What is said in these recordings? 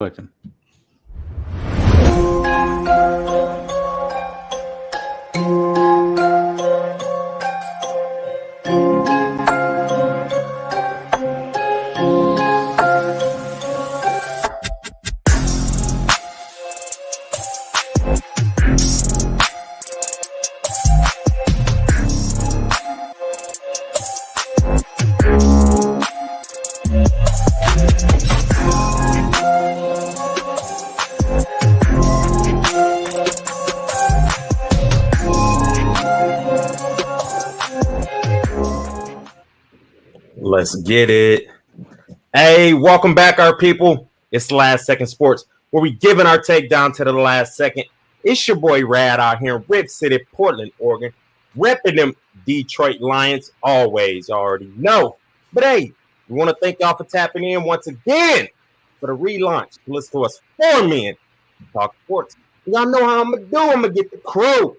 Clicking. Let's get it. Hey, welcome back, our people. It's Last Second Sports, where we giving our take down to the last second. It's your boy Rad out here in Rip City, Portland, Oregon, repping them Detroit Lions. Always, already know. But hey, we want to thank y'all for tapping in once again for the relaunch. Listen to us 4 men talk sports. Y'all know how I'm gonna do. I'm gonna get the crew,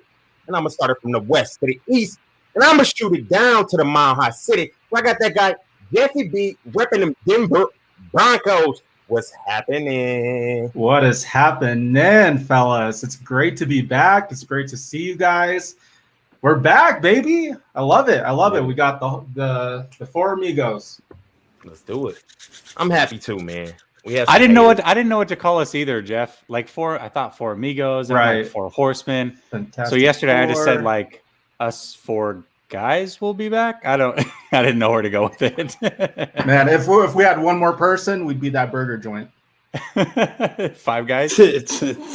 and I'm gonna start it from the west to the east, and I'm gonna shoot it down to the Mile High City. I got that guy Jeffy B repping them Denver Broncos. What's happening? What is happening, fellas? It's great to be back. It's great to see you guys. We're back, baby. I love it. I love it. We got the four amigos. Let's do it. I'm happy too, man. I didn't know what to call us either, Jeff. I thought four amigos, and right? Like four horsemen. Fantastic. So yesterday Four. I just said like us four guys will be back. I didn't know where to go with it. Man, if we had one more person, we'd be that burger joint. 5 Guys.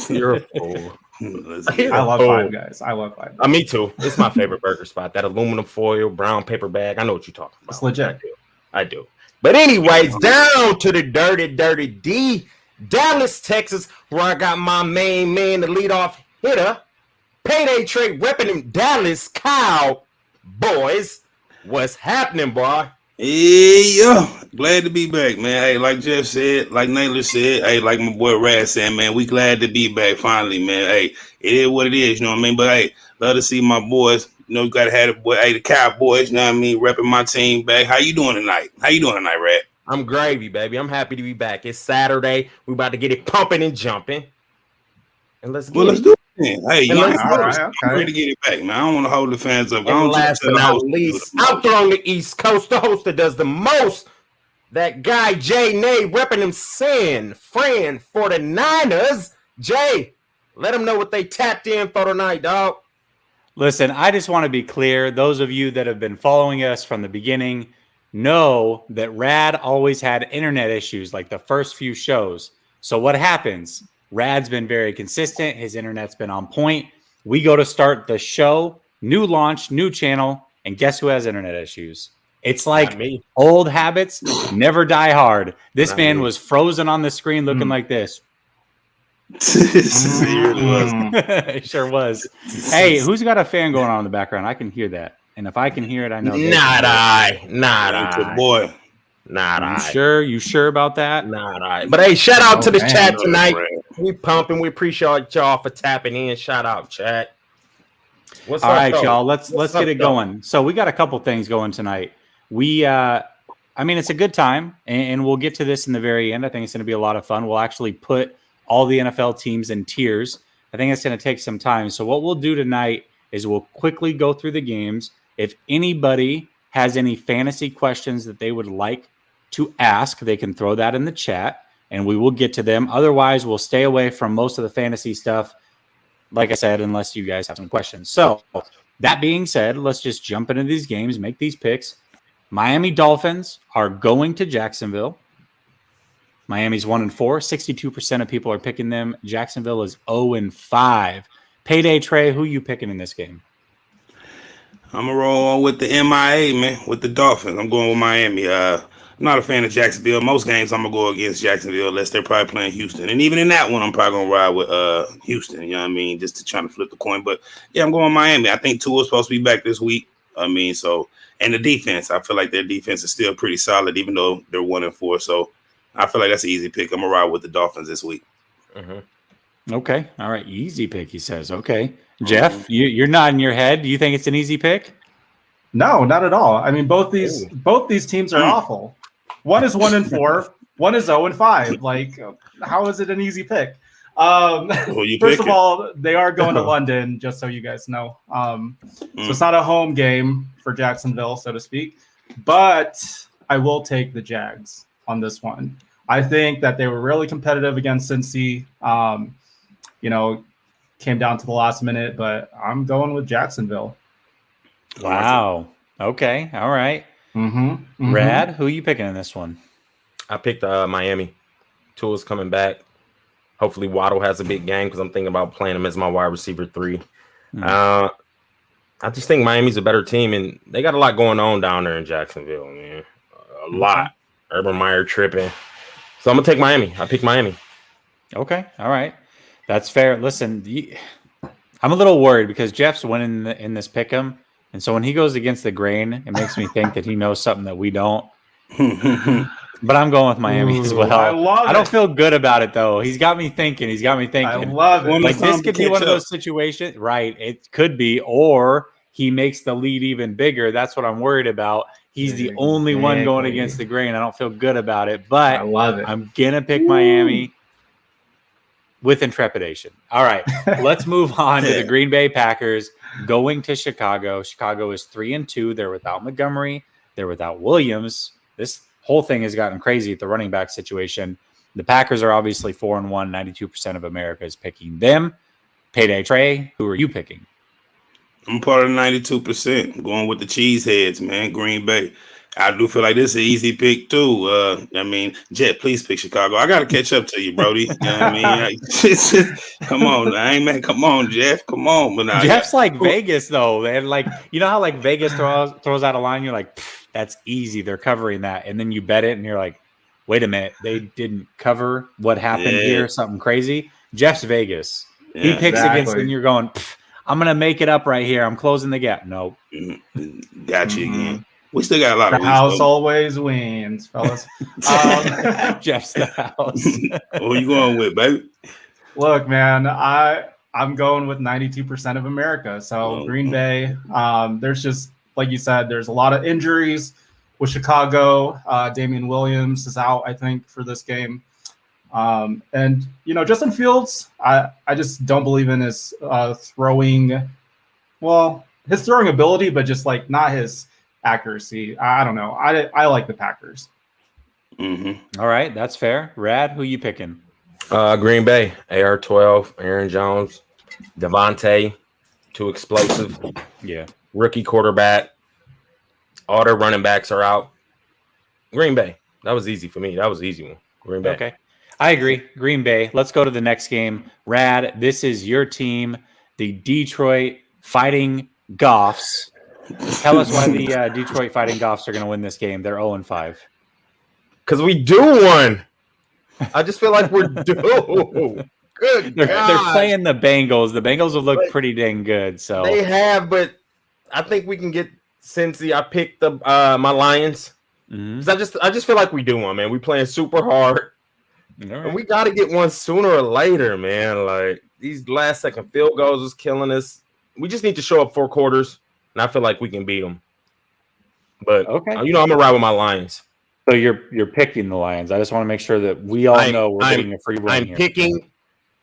You're a fool. I love 5 Guys. I love 5 Guys. Me too. It's my favorite burger spot. That aluminum foil, brown paper bag. I know what you're talking about. It's legit. I do. But anyways, down to the dirty D, Dallas, Texas, where I got my main man, the leadoff hitter, Payday Trade, repping them Dallas Cowboys. What's happening, boy? Hey, yo, glad to be back, man. Hey, like Jeff said, like Naylor said, hey, like my boy Rad said, man, we glad to be back finally, man. Hey, it is what it is, you know what I mean? But hey, love to see my boys. You know, you gotta have the Cowboys, you know what I mean, repping my team back. How you doing tonight? Rad? I'm gravy, baby. I'm happy to be back. It's Saturday. We about to get it pumping and jumping. And let's do it. Hey, you know, I'm ready to get it back, man. I don't want to hold the fans up. And last but not least, out there on the East Coast, the host that does the most, that guy Jay Nay, repping them San Fran 49ers. Jay, let them know what they tapped in for tonight, dog. Listen, I just want to be clear. Those of you that have been following us from the beginning know that Rad always had internet issues like the first few shows. So what happens? Rad's been very consistent. His internet's been on point. We go to start the show, new launch, new channel, and guess who has internet issues? It's like old habits never die hard. This man was frozen on the screen looking like this. It sure was. Hey, who's got a fan going on in the background? I can hear that. And if I can hear it, I know. Not I. Boy. You sure about that? Not I. But hey, shout out to the chat tonight. We pumping. We appreciate y'all for tapping in. Shout out, chat. All right, y'all. Let's get it going. So we got a couple things going tonight. It's a good time, and we'll get to this in the very end. I think it's going to be a lot of fun. We'll actually put all the NFL teams in tiers. I think it's going to take some time. So what we'll do tonight is we'll quickly go through the games. If anybody has any fantasy questions that they would like to ask, they can throw that in the chat, and we will get to them. Otherwise, we'll stay away from most of the fantasy stuff, like I said, unless you guys have some questions. So that being said, let's just jump into these games, make these picks. Miami Dolphins are going to Jacksonville. Miami's 1-4. 62% of people are picking them. Jacksonville is 0-5. Payday Trey, who you picking in this game? I'm going to roll with the MIA, man, with the Dolphins. I'm going with Miami. I'm not a fan of Jacksonville. Most games I'm going to go against Jacksonville unless they're probably playing Houston. And even in that one, I'm probably going to ride with Houston, you know what I mean, just to try to flip the coin. But, yeah, I'm going with Miami. I think Tua's supposed to be back this week. And the defense, I feel like their defense is still pretty solid, even though they're 1-4. So I feel like that's an easy pick. I'm going to ride with the Dolphins this week. Mm-hmm. Okay. All right. Easy pick, he says. Okay. Jeff, you're nodding your head. Do you think it's an easy pick? No, not at all. I mean, both these teams are awful. One is 1-4. One is 0-5. Like, how is it an easy pick? First of all, they are going to London, just so you guys know. So it's not a home game for Jacksonville, so to speak. But I will take the Jags on this one. I think that they were really competitive against Cincy. Came down to the last minute, but I'm going with Jacksonville. Wow. Okay. All right. Rad, who are you picking in this one? I picked Miami. Tua's coming back. Hopefully Waddle has a big game because I'm thinking about playing him as my wide receiver 3. I just think Miami's a better team, and they got a lot going on down there in Jacksonville, man. A lot. Urban Meyer tripping. So I'm going to take Miami. I pick Miami. Okay. All right. That's fair. Listen, I'm a little worried because Jeff's winning in this pick'em. And so when he goes against the grain, it makes me think that he knows something that we don't. But I'm going with Miami as well. I don't feel good about it, though. He's got me thinking. I love it. Like, this could be one of those situations. Right. It could be. Or he makes the lead even bigger. That's what I'm worried about. He's the only one going against the grain. I don't feel good about it. But I love it. I'm going to pick Miami with intrepidation. All right. Let's move on to the Green Bay Packers going to Chicago. Chicago is 3-2. They're without Montgomery. They're without Williams. This whole thing has gotten crazy at the running back situation. The Packers are obviously 4-1. 92% of America is picking them. Payday Trey, who are you picking? I'm part of the 92%. I'm going with the cheeseheads, man. Green Bay. I do feel like this is an easy pick too. Jet, please pick Chicago. I gotta catch up to you, Brody. You know what I mean? Come on, I ain't man. Come on, Jeff. Come on. But Jeff's like Vegas though, and like how like Vegas throws out a line. You're like, that's easy. They're covering that, and then you bet it, and you're like, wait a minute, they didn't cover what happened here. Something crazy. Jeff's Vegas. He picks against, and you're going, I'm gonna make it up right here. I'm closing the gap. Nope. Got you again. We still got a lot of the house always wins, fellas. Jeff's the house. What are you going with, baby? Look, man, I'm going with 92% of America. So Green Bay, there's just, like you said, there's a lot of injuries with Chicago. Damian Williams is out, I think, for this game. And Justin Fields, I just don't believe in his throwing. Well, his throwing ability, but just like not his accuracy. I don't know. I like the Packers. All right, that's fair. Rad, who you picking? Green Bay, AR-12, Aaron Jones, Devontae, too explosive. Yeah. Rookie quarterback. All their running backs are out. Green Bay. That was easy for me. That was an easy one. Green Bay. Okay. I agree. Green Bay. Let's go to the next game. Rad, this is your team, the Detroit Fighting Goffs. Tell us why the Detroit Fighting Goffs are going to win this game. They're 0-5. Because we do one. I just feel like we're due. Good They're playing the Bengals. The Bengals have looked pretty dang good. So they have, but I think we can get Cincy. I picked the my Lions. I just feel like we do one, man. We playing super hard. Right. And we got to get one sooner or later, man. Like, these last second field goals is killing us. We just need to show up 4 quarters, and I feel like we can beat them. But I'm gonna ride with my Lions. So you're picking the Lions. I just want to make sure that we all know we're getting a free win here. I'm picking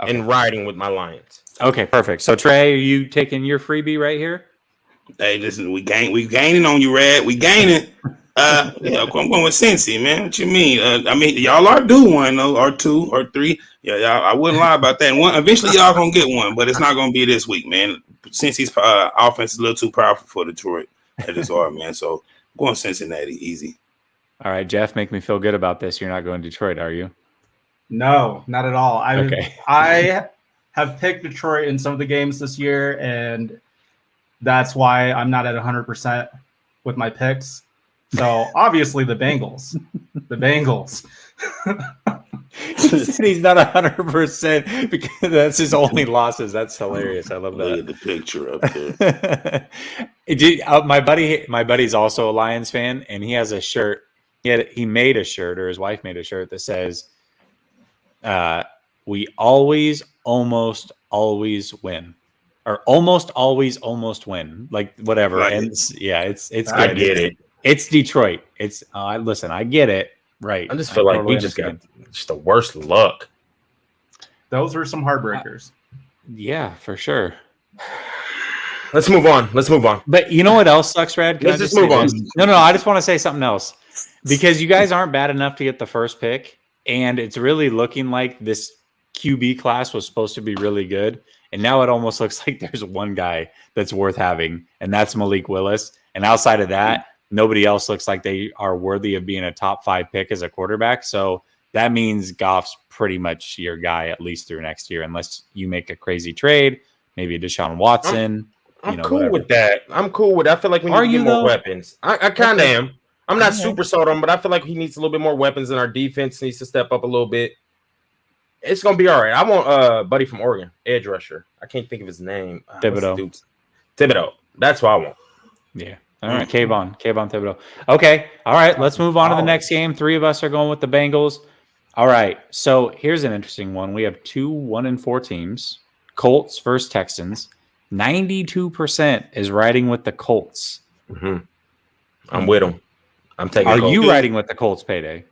and riding with my Lions. Okay, perfect. So Trey, are you taking your freebie right here? Hey, listen, we gaining on you, Rad. We gaining. I'm going with Cincy, man. What you mean? Y'all are due one though, or 2 or 3. Yeah, y'all, I wouldn't lie about that. One eventually, y'all gonna get one, but it's not gonna be this week, man. Cincy's offense is a little too powerful for Detroit. That is hard, man. So I'm going Cincinnati, easy. All right, Jeff, make me feel good about this. You're not going to Detroit, are you? No, not at all. I have picked Detroit in some of the games this year, and that's why I'm not at 100% with my picks. So obviously the Bengals. The Bengals. He's not 100% because that's his only losses. That's hilarious. I love that. Look at the picture up there. My buddy's also a Lions fan, and he has a shirt. He made a shirt, or his wife made a shirt that says, "We always, almost, always win." Or almost always win, like whatever. Right. And it's good. I get it. It's Detroit. Listen, I get it, Right. I just feel like we just got just the worst luck. Those were some heartbreakers. Yeah, for sure. Let's move on. But you know what else sucks, Rad? Let's just move on. No. I just want to say something else because you guys aren't bad enough to get the first pick, and it's really looking like this QB class was supposed to be really good, and now it almost looks like there's one guy that's worth having, and that's Malik Willis. And outside of that, nobody else looks like they are worthy of being a top 5 pick as a quarterback. So that means Goff's pretty much your guy at least through next year, unless you make a crazy trade, maybe a Deshaun Watson. I'm cool with that. I feel like we need to get more weapons. I kind of am. I'm not super sold on, but I feel like he needs a little bit more weapons, and our defense needs to step up a little bit. It's gonna be all right. I want buddy from Oregon, edge rusher. I can't think of his name. Thibodeau. That's what I want. Yeah. All right, Kayvon Thibodeau. Okay. All right, let's move on to the next game. 3 of us are going with the Bengals. All right. So here's an interesting one. We have 2 1-4 teams. Colts versus Texans. 92% is riding with the Colts. Mm-hmm. I'm with them. I'm taking. Are you riding with the Colts, Payday?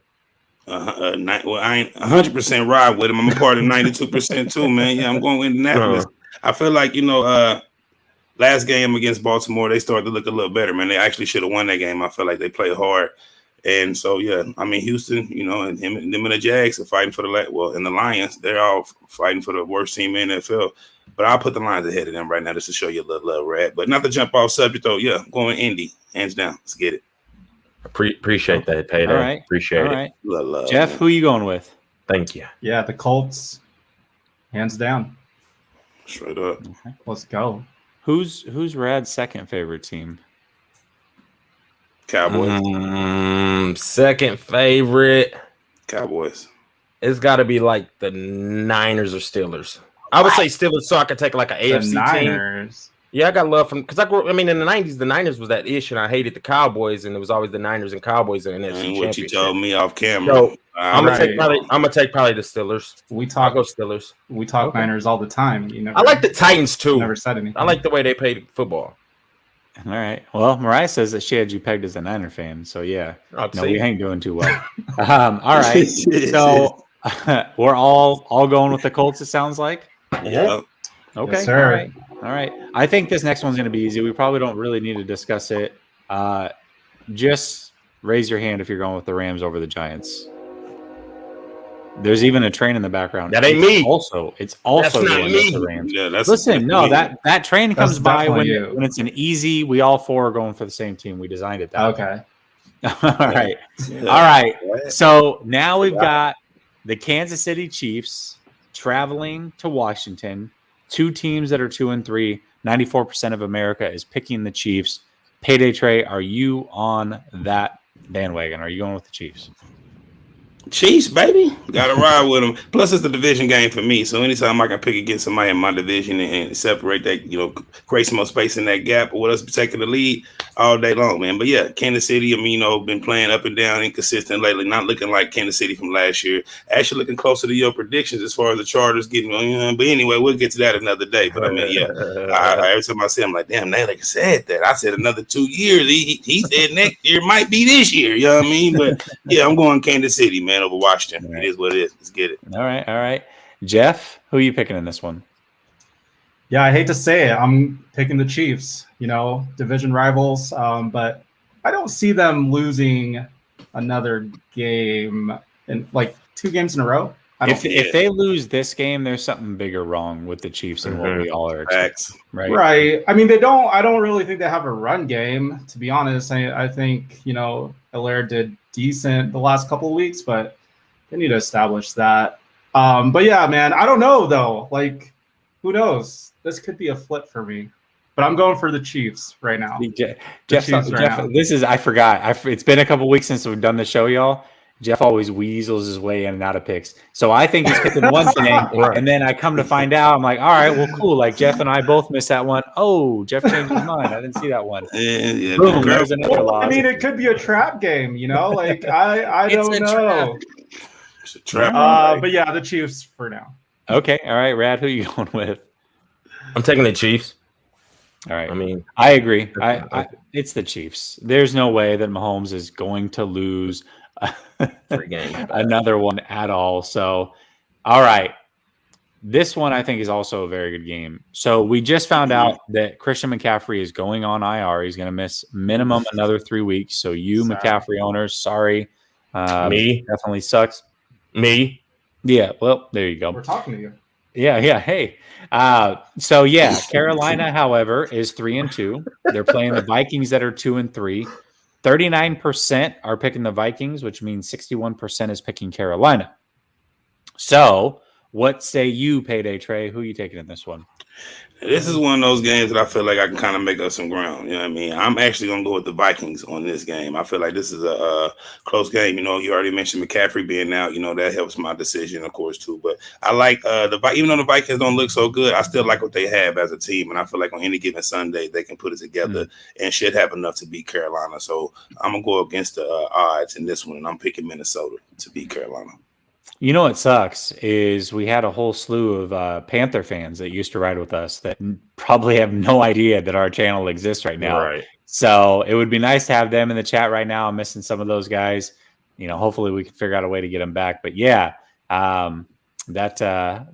I ain't 100% ride with him. I'm a part of 92% too, man. Yeah, I'm going with Indianapolis. I feel like last game against Baltimore, they started to look a little better, man. They actually should have won that game. I feel like they played hard. And so, yeah, I mean, Houston, and them and the Jags are fighting for and the Lions, they're all fighting for the worst team in the NFL. But I'll put the Lions ahead of them right now just to show you a little love, Rad. But not to jump off subject, though. Yeah, I'm going Indy, hands down. Let's get it. Appreciate that, Payday. All right. Appreciate it. Right. Love, Jeff, man. who you going with? Thank you. Yeah, the Colts, hands down. Straight up. Okay. Let's go. Who's Rad's second favorite team? Cowboys. Second favorite. Cowboys. It's got to be like the Niners or Steelers. I would say Steelers, so I could take like an AFC Niners. team. Yeah, I got love from because I mean in the 90s, the Niners was that ish, and I hated the Cowboys, and it was always the Niners and Cowboys in NFC Championship. What you told me off camera. So I'm gonna take probably the Steelers. I'll go Steelers. We talk Niners all the time. I like the Titans too. Never said anything. I like the way they played football. All right. Well, Mariah says that she had you pegged as a Niner fan, so yeah. We ain't doing too well. All right. So we're all going with the Colts. It sounds like. Yeah. Okay. Yes, sir. All right. I think this next one's going to be easy. We probably don't really need to discuss it. Just raise your hand if you're going with the Rams over the Giants. There's even a train in the background. That ain't me. It's also going with the Rams. Yeah, listen, no, that train comes by when it's an easy. We all 4 are going for the same team. We designed it that way. All right. Yeah. All right. So now we've got the Kansas City Chiefs traveling to Washington. 2 teams that are 2-3. 94% of America is picking the Chiefs. Payday Trey, are you on that bandwagon? Are you going with the Chiefs? Chiefs, baby. Gotta ride with them. Plus, it's the division game for me. So anytime I can pick against somebody in my division and separate that, create some more space in that gap or what else taking the lead all day long, man. But yeah, Kansas City, been playing up and down, inconsistent lately, not looking like Kansas City from last year. Actually looking closer to your predictions as far as the Chargers getting on. But anyway, we'll get to that another day. But every time I say, I'm like, damn, they said that. I said another 2 years. He said next year might be this year. You know what I mean? But yeah, I'm going Kansas City, man, over Washington. Right. It is what it is. Let's get it. All right. Jeff, who are you picking in this one? Yeah, I hate to say it. I'm picking the Chiefs, division rivals. But I don't see them losing another game in 2 games in a row. If they lose this game, there's something bigger wrong with the Chiefs than what we all are expecting. Right. I mean, I don't really think they have a run game, to be honest. I think, Hilaire did decent the last couple of weeks, but they need to establish that. But yeah, man, I don't know though. Who knows? This could be a flip for me. But I'm going for the Chiefs right now. Jeff, I forgot. It's been a couple weeks since we've done the show, y'all. Jeff always weasels his way in and out of picks. So I think he's picking one thing, and then I come to find out, I'm like, all right, well, cool. Jeff and I both missed that one. Oh, Jeff changed his mind. I didn't see that one. Yeah, boom, there's another loss. I mean, it could be a trap game, I don't know. It's a trap. But yeah, the Chiefs for now. Okay. All right, Rad, who are you going with? I'm taking the Chiefs. All right. I mean, I agree. It's the Chiefs. There's no way that Mahomes is going to lose Free game. Another one at all. So, all right. This one I think is also a very good game. So we just found out that Christian McCaffrey is going on IR. He's going to miss minimum another 3 weeks. So you McCaffrey owners, sorry. Me definitely sucks. Me. Yeah. Well, there you go. We're talking to you. Yeah. Hey. So yeah, Carolina, however, is 3-2. They're playing the Vikings that are 2-3. 39% are picking the Vikings, which means 61% is picking Carolina. So, what say you, Payday Trey? Who are you taking in this one? This is one of those games that I feel like I can kind of make up some ground. You know what I mean? I'm actually going to go with the Vikings on this game. I feel like this is a close game. You know, you already mentioned McCaffrey being out. You know, that helps my decision, of course, too. But I like even though the Vikings don't look so good, I still like what they have as a team. And I feel like on any given Sunday, they can put it together and should have enough to beat Carolina. So I'm going to go against the odds in this one, and I'm picking Minnesota to beat Carolina. You know what sucks is we had a whole slew of Panther fans that used to ride with us that probably have no idea that our channel exists right now. Right. So it would be nice to have them in the chat right now. I'm missing some of those guys. You know, hopefully we can figure out a way to get them back. But yeah, that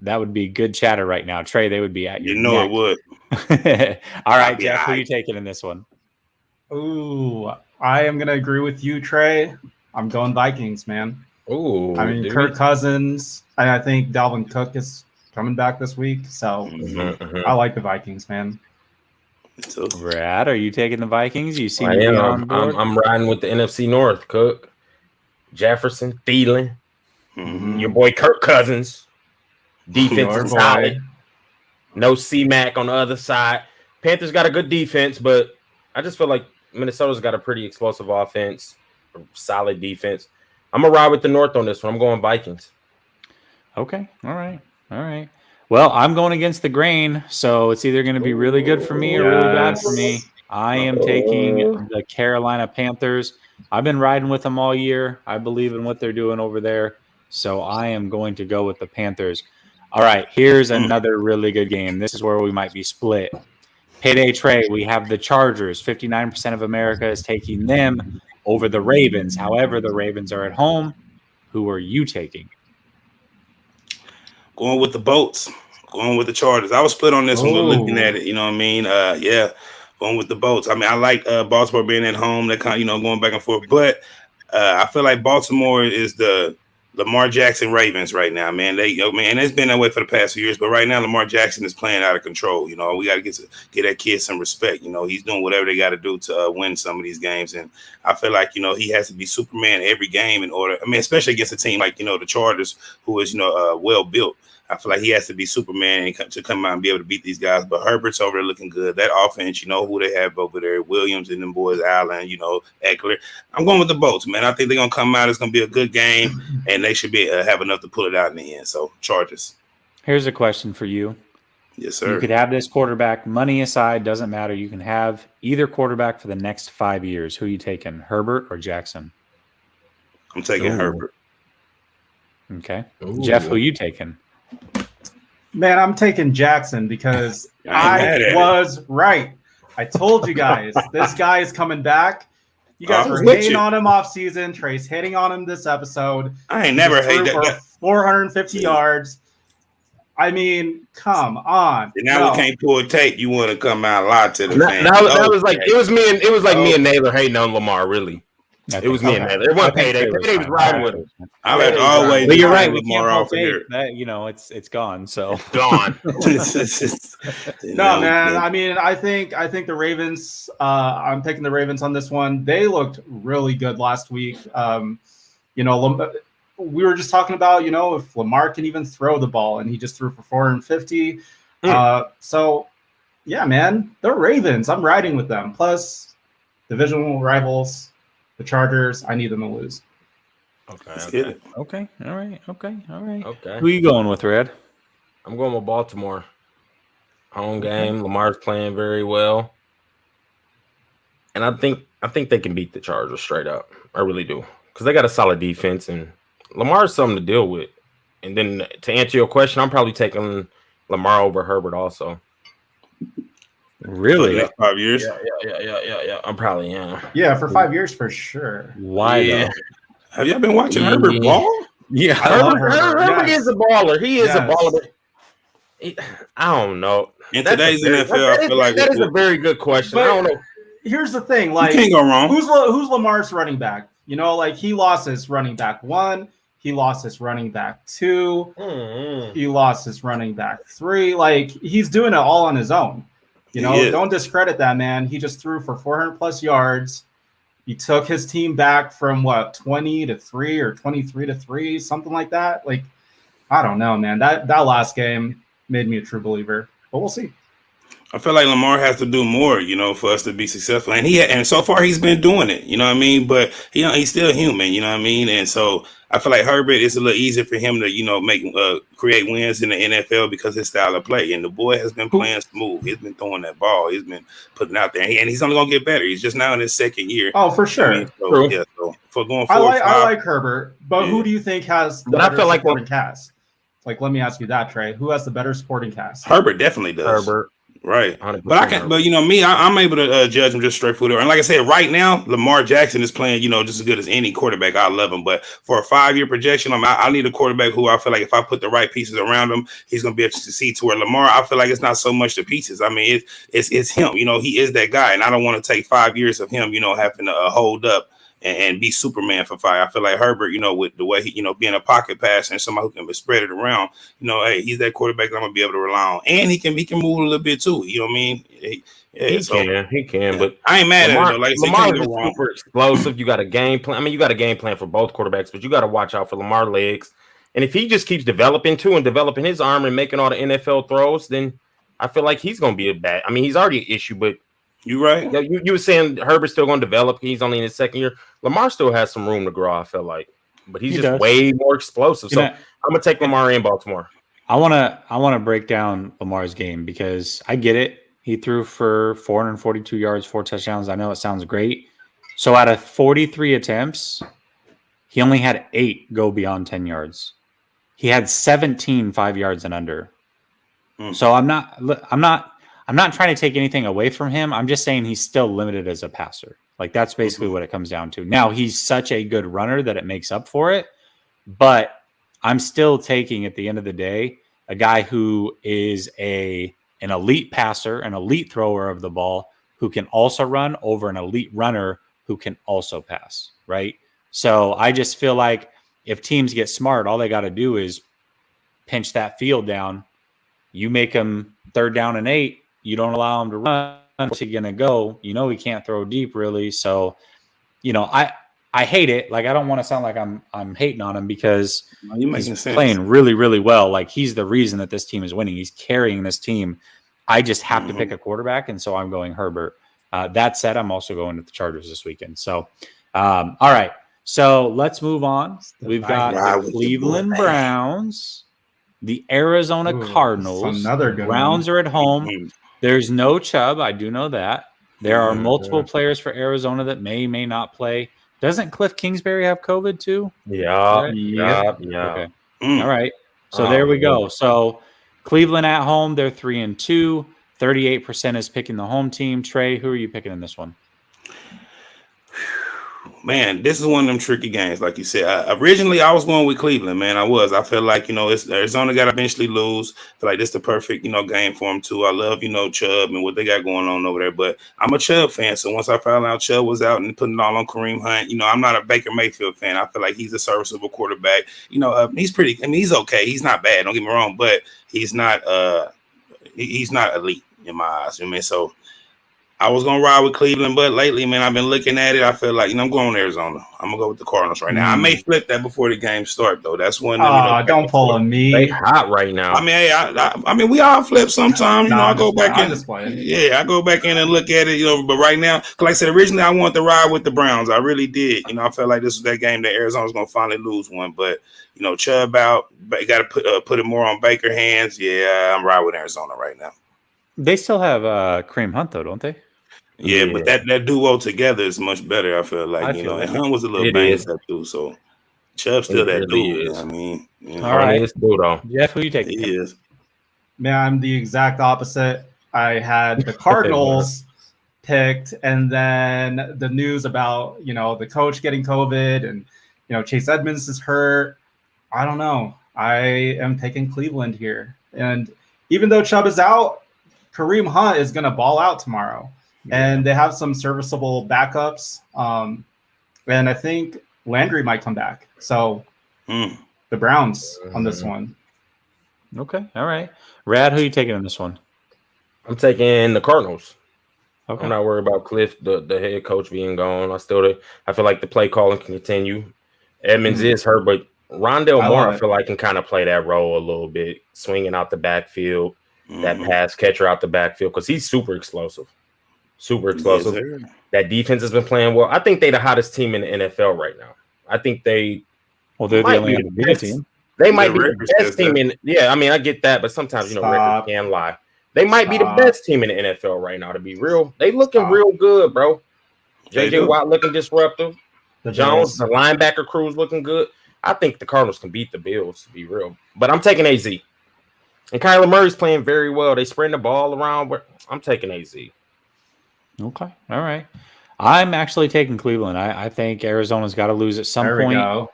would be good chatter right now. Trey, they would be at your neck. It would. All right, Jeff, who are you taking in this one? Ooh, I am going to agree with you, Trey. I'm going Vikings, man. Ooh, I mean, Kirk Cousins. I think Dalvin Cook is coming back this week, so I like the Vikings, man. So, Brad, are you taking the Vikings? You see, I'm riding with the NFC North. Cook, Jefferson, Thielen, your boy Kirk Cousins. Defense is solid. No C-Mac on the other side. Panthers got a good defense, but I just feel like Minnesota's got a pretty explosive offense, solid defense. I'm going to ride with the North on this one. I'm going Vikings. Okay. All right. Well, I'm going against the grain, so it's either going to be really good for me or really bad for me. I am taking the Carolina Panthers. I've been riding with them all year. I believe in what they're doing over there, so I am going to go with the Panthers. All right, here's another really good game. This is where we might be split. Payday Trey, we have the Chargers. 59% of America is taking them over the Ravens. However, the Ravens are at home. Who are you taking? Going with the Bolts. Going with the Chargers. I was split on this one, but looking at it, you know what I mean? Going with the Bolts. I mean, I like Baltimore being at home. They're kind of, going back and forth. But I feel like Baltimore is the Lamar Jackson Ravens right now, man. And it's been that way for the past few years. But right now, Lamar Jackson is playing out of control. You know, we got to get that kid some respect. You know, he's doing whatever they got to do to win some of these games. And I feel like, he has to be Superman every game in order. I mean, especially against a team like, the Chargers, who is, well built. I feel like he has to be Superman to come out and be able to beat these guys. But Herbert's over there looking good. That offense, who they have over there, Williams and them boys, Allen, Eckler. I'm going with the Bolts, man. I think they're going to come out. It's going to be a good game, and they should be have enough to pull it out in the end. So, Chargers. Here's a question for you. Yes, sir. You could have this quarterback, money aside, doesn't matter. You can have either quarterback for the next 5 years. Who are you taking, Herbert or Jackson? I'm taking Herbert. Okay. Jeff, who are you taking? Man, I'm taking Jackson because I was right. I told you guys, this guy is coming back. You guys were hating on him off season. Trey's hitting on him this episode. I ain't never hated that. 450 yards. I mean, come on. Now we can't pull a tape. You want to come out a lot to the fans. That was like me and Naylor hating on Lamar, really. It was me and Naylor. It wasn't Payday. Payday was riding with him. I had always. But you're right. We can't off here. It's gone. So gone. No, man. I mean, I think the Ravens. I'm taking the Ravens on this one. They looked really good last week. We were just talking about if Lamar can even throw the ball, and he just threw for 450. So yeah, man, they're Ravens. I'm riding with them. Plus, divisional rivals. The Chargers, I need them to lose. Okay. All right. Who are you going with, Red? I'm going with Baltimore. Home game. Lamar's playing very well. And I think they can beat the Chargers straight up. I really do. Because they got a solid defense, and Lamar's something to deal with. And then to answer your question, I'm probably taking Lamar over Herbert also. Really? 5 years? Yeah. I'm probably, Yeah, for 5 years for sure. Why though? Have y'all been watching Herbert ball? Yeah, Herbert is a baller. He is a baller. I don't know. In today's NFL, I feel like that is a very good question. I don't know. Here's the thing: like, you can't go wrong. Who's Lamar's running back? You know, like he lost his running back 1, he lost his running back 2, he lost his running back 3. Like he's doing it all on his own. You know, don't discredit that man. He just threw for 400 plus yards. He took his team back from 20-3 or 23-3, something like that. Like, I don't know, man. That last game made me a true believer, but we'll see. I feel like Lamar has to do more, you know, for us to be successful. And so far he's been doing it, you know what I mean? But he's still human, you know what I mean? And so I feel like Herbert, it's a little easier for him to, you know, create wins in the NFL because his style of play. And the boy has been playing smooth. He's been throwing that ball. He's been putting out there. And he's only going to get better. He's just now in his second year. Oh, for sure. I mean, so for going forward, I like Herbert, but who do you think has the better supporting cast? Like, let me ask you that, Trey. Who has the better supporting cast? Herbert definitely does. Right. 100%. But you know, me, I'm able to judge him just straight through. And like I said, right now, Lamar Jackson is playing, you know, just as good as any quarterback. I love him. But for a 5-year projection, I need a quarterback who I feel like if I put the right pieces around him, he's going to be able to succeed. To where Lamar, I feel like it's not so much the pieces. I mean, it's him. You know, he is that guy. And I don't want to take 5 years of him, you know, having to hold up and be Superman for 5. I feel like Herbert, you know, with the way he, you know, being a pocket passer and somebody who can spread it around, you know, hey, he's that quarterback that I'm gonna be able to rely on, and he can move a little bit too. You know what I mean? He can. But I ain't mad at him though. Like Lamar is super explosive. You got a game plan. I mean, you got a game plan for both quarterbacks, but you got to watch out for Lamar legs. And if he just keeps developing his arm and making all the NFL throws, then I feel like he's gonna be a bad. I mean, he's already an issue, but. You right. You were saying Herbert's still going to develop. He's only in his second year. Lamar still has some room to grow, I feel like. But he's just way more explosive. So I'm going to take Lamar in Baltimore. I want to break down Lamar's game because I get it. He threw for 442 yards, 4 touchdowns. I know it sounds great. So out of 43 attempts, he only had 8 go beyond 10 yards. He had 17 5 yards and under. So I'm not trying to take anything away from him. I'm just saying he's still limited as a passer. Like that's basically what it comes down to. Now he's such a good runner that it makes up for it, but I'm still taking at the end of the day a guy who is an elite passer, an elite thrower of the ball, who can also run over an elite runner who can also pass. Right. So I just feel like if teams get smart, all they got to do is pinch that field down. You make them 3rd down and 8. You don't allow him to run. Where's he gonna go? You know he can't throw deep really. So, you know, I hate it. Like I don't want to sound like I'm hating on him because he's playing really, really well. Like he's the reason that this team is winning. He's carrying this team. I just have to pick a quarterback, and so I'm going Herbert. That said, I'm also going to the Chargers this weekend. So, all right. So let's move on. We've got the Cleveland Browns, the Arizona Cardinals. Another good Browns are at home. There's no Chubb. I do know that. There are multiple players for Arizona that may not play. Doesn't Cliff Kingsbury have COVID too? Yeah. Okay. All right. So there we go. So Cleveland at home, they're 3-2. 38% is picking the home team. Trey, who are you picking in this one? Man, this is one of them tricky games, like you said. Originally, I was going with Cleveland, man. I feel like, you know, Arizona got to eventually lose. I feel like this is the perfect, you know, game for them, too. I love, you know, Chubb and what they got going on over there. But I'm a Chubb fan, so once I found out Chubb was out and putting it all on Kareem Hunt, you know, I'm not a Baker Mayfield fan. I feel like he's a serviceable quarterback. You know, he's okay. He's not bad, don't get me wrong, but he's not elite in my eyes. I mean, so I was gonna ride with Cleveland, but lately, man, I've been looking at it. I feel like, you know, I'm going to Arizona. I'm gonna go with the Cardinals right now. I may flip that before the game start, though. That's one. Don't pull on me. They hot right now. I mean, hey, I mean, we all flip sometimes. You know, I go back in. I go back in and look at it. You know, but right now, like I said, originally I wanted to ride with the Browns. I really did. You know, I felt like this was that game that Arizona's gonna finally lose one. But you know, Chubb out. Got to put it more on Baker hands. Yeah, I'm riding with Arizona right now. They still have Kareem Hunt though, don't they? Yeah, but that duo together is much better. I feel like, you know, and Hunt was a little banged up too. So Chubb's still that dude. I mean, you know, all right, Jeff, who you take? He is. Man, I'm the exact opposite. I had the Cardinals picked, and then the news about, you know, the coach getting COVID and Chase Edmonds is hurt. I don't know. I am picking Cleveland here. And even though Chubb is out, Kareem Hunt is going to ball out tomorrow. And they have some serviceable backups. And I think Landry might come back. So the Browns on this one. Okay. All right. Rad, who are you taking on this one? I'm taking the Cardinals. Okay. I'm not worried about Cliff, the head coach, being gone. I feel like the play calling can continue. Edmonds is hurt, but Rondale Moore, I feel like, can kind of play that role a little bit, swinging out the backfield, that pass catcher out the backfield, because he's super explosive. Super explosive. Yes, that defense has been playing well. I think they're the hottest team in the NFL right now. I think they're the only undefeated team. They might be the best team in. Yeah, I mean, I get that, but sometimes records can lie. They might be the best team in the NFL right now. To be real, they looking real good, bro. JJ Watt looking disruptive. Jones, the linebacker crew is looking good. I think the Cardinals can beat the Bills, to be real. But I'm taking AZ. And Kyler Murray's playing very well. They spreading the ball around, but I'm taking AZ. Okay. All right. I'm actually taking Cleveland. I think Arizona's got to lose at some point. Go.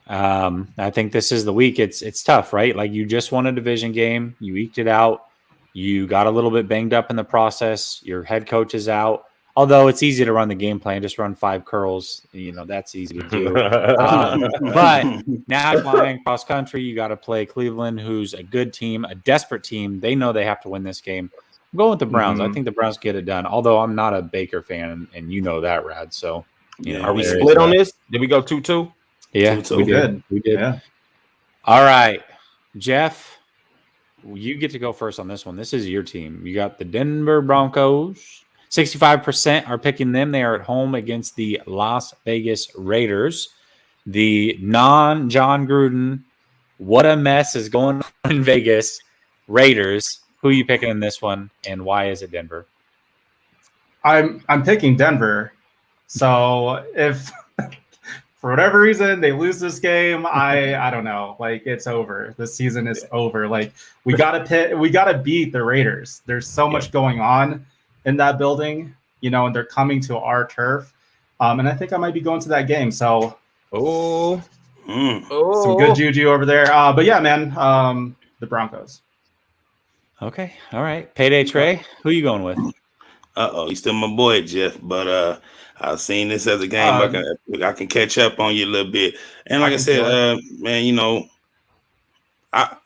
I think this is the week. It's tough, right? Like, you just won a division game. You eked it out. You got a little bit banged up in the process. Your head coach is out. Although it's easy to run the game plan, just run 5 curls. That's easy to do. But now you're flying cross country. You got to play Cleveland, who's a good team, a desperate team. They know they have to win this game. I'm going with the Browns. I think the Browns get it done. Although I'm not a Baker fan, and you know that, Rad. So, are we split on this? Did we go 2-2? Yeah, 2-2. we did. We did. Yeah. All right, Jeff. You get to go first on this one. This is your team. You got the Denver Broncos. 65% are picking them. They are at home against the Las Vegas Raiders. The non-John Gruden, what a mess is going on in Vegas. Raiders. Who are you picking in this one, and why is it Denver? I'm picking Denver. So if for whatever reason they lose this game, I don't know. Like, it's over. The season is over. Like, we gotta beat the Raiders. There's so much going on in that building, and they're coming to our turf. And I think I might be going to that game. So some good juju over there. But yeah, man, the Broncos. Okay. All right. Payday Trey, who are you going with? He's still my boy, Jeff. But I've seen this as a game. I can catch up on you a little bit. And like I said, man, I ain't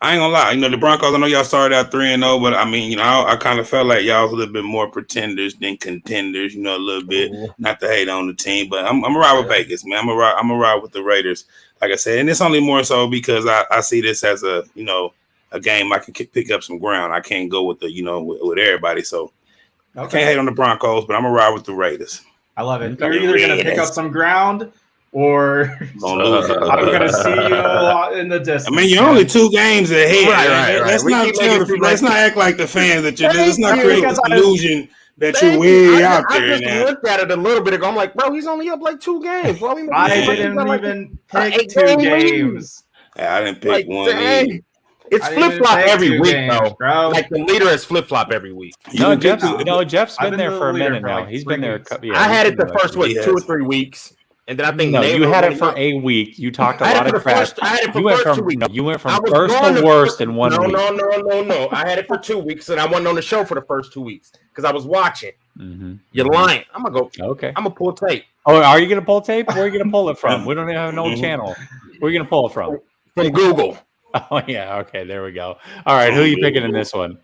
gonna lie. The Broncos, I know y'all started out 3-0, but I mean, I kind of felt like y'all was a little bit more pretenders than contenders, a little bit. Not to hate on the team, but I'm a ride with Vegas, man. I'm a ride with the Raiders, like I said. And it's only more so because I see this as a game I can pick up some ground. I can't go with with everybody. So I can't hate on the Broncos, but I'm a ride with the Raiders. I love it. You're either going to pick up some ground or I'm going to see you in the distance. I mean, you're only 2 games ahead. Right. Let's not act like the fans that you're. Let's not create this illusion that you're way out there. I just looked at it a little bit ago. I'm like, bro, he's only up like 2 games. I didn't even pick 2 games. I didn't pick one. It's flip flop every week, though. Bro. Like, the leader is flip flop every week. Jeff's been there for a minute now. He's been there. I had it the first 2 or 3 weeks, and then I think you had it for a week. You talked a lot of crap. You went from first to worst in 1 week. No. I had it for 2 weeks, and I wasn't on the show for the first 2 weeks because I was watching. You're lying. I'm gonna go. Okay. I'm gonna pull tape. Oh, are you gonna pull tape? Where are you gonna pull it from? We don't even have no channel. Where are you gonna pull it from? From Google. Oh, yeah. Okay, there we go. All right, who are you picking in this one?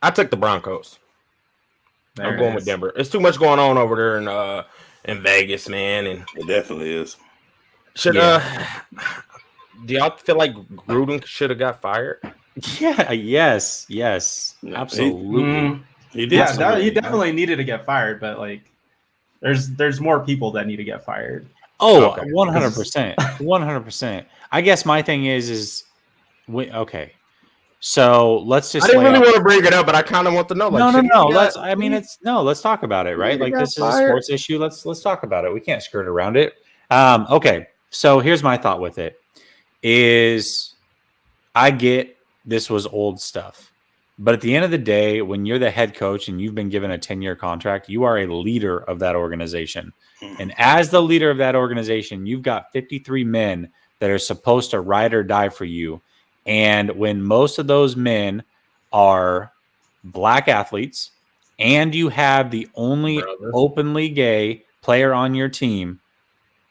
I took the Broncos. I'm going with Denver. There's too much going on over there in Vegas, man. And it definitely is. Do y'all feel like Gruden should have got fired? Yeah, yes. Absolutely. He definitely needed to get fired, but like there's more people that need to get fired. Oh, okay. 100%. 100%. I guess my thing is okay. So let's just. I didn't really want to bring it up, but I kind of want to know. Like, no. Let's talk about it, right? Like, this is a sports issue. Let's talk about it. We can't skirt around it. Okay. So here's my thought with it: is I get this was old stuff. But at the end of the day, when you're the head coach and you've been given a 10-year contract, you are a leader of that organization. And as the leader of that organization, you've got 53 men that are supposed to ride or die for you. And when most of those men are black athletes and you have the only openly gay player on your team,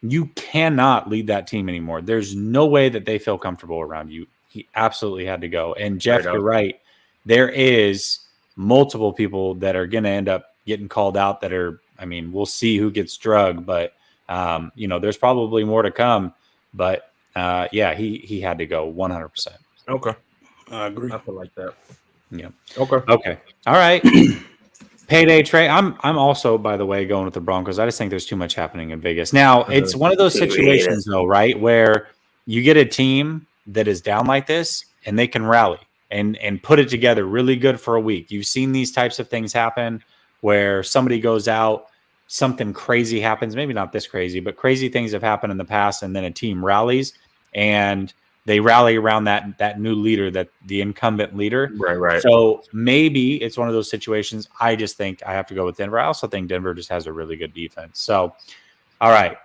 you cannot lead that team anymore. There's no way that they feel comfortable around you. He absolutely had to go. And Jeff, you're right. There is multiple people that are going to end up getting called out that are, I mean, we'll see who gets drugged, but there's probably more to come, but yeah, he had to go 100%. Okay. I agree. I feel like that. Yeah. Okay. All right. Payday Trey. I'm also, by the way, going with the Broncos. I just think there's too much happening in Vegas. Now, it's one of those situations though, right? Where you get a team that is down like this and they can rally and put it together really good for a week. You've seen these types of things happen where somebody goes out, something crazy happens, maybe not this crazy, but crazy things have happened in the past, and then a team rallies and they rally around that new leader, that the incumbent leader. Right. So maybe it's one of those situations. I just think I have to go with Denver. I also think Denver just has a really good defense. So, all right.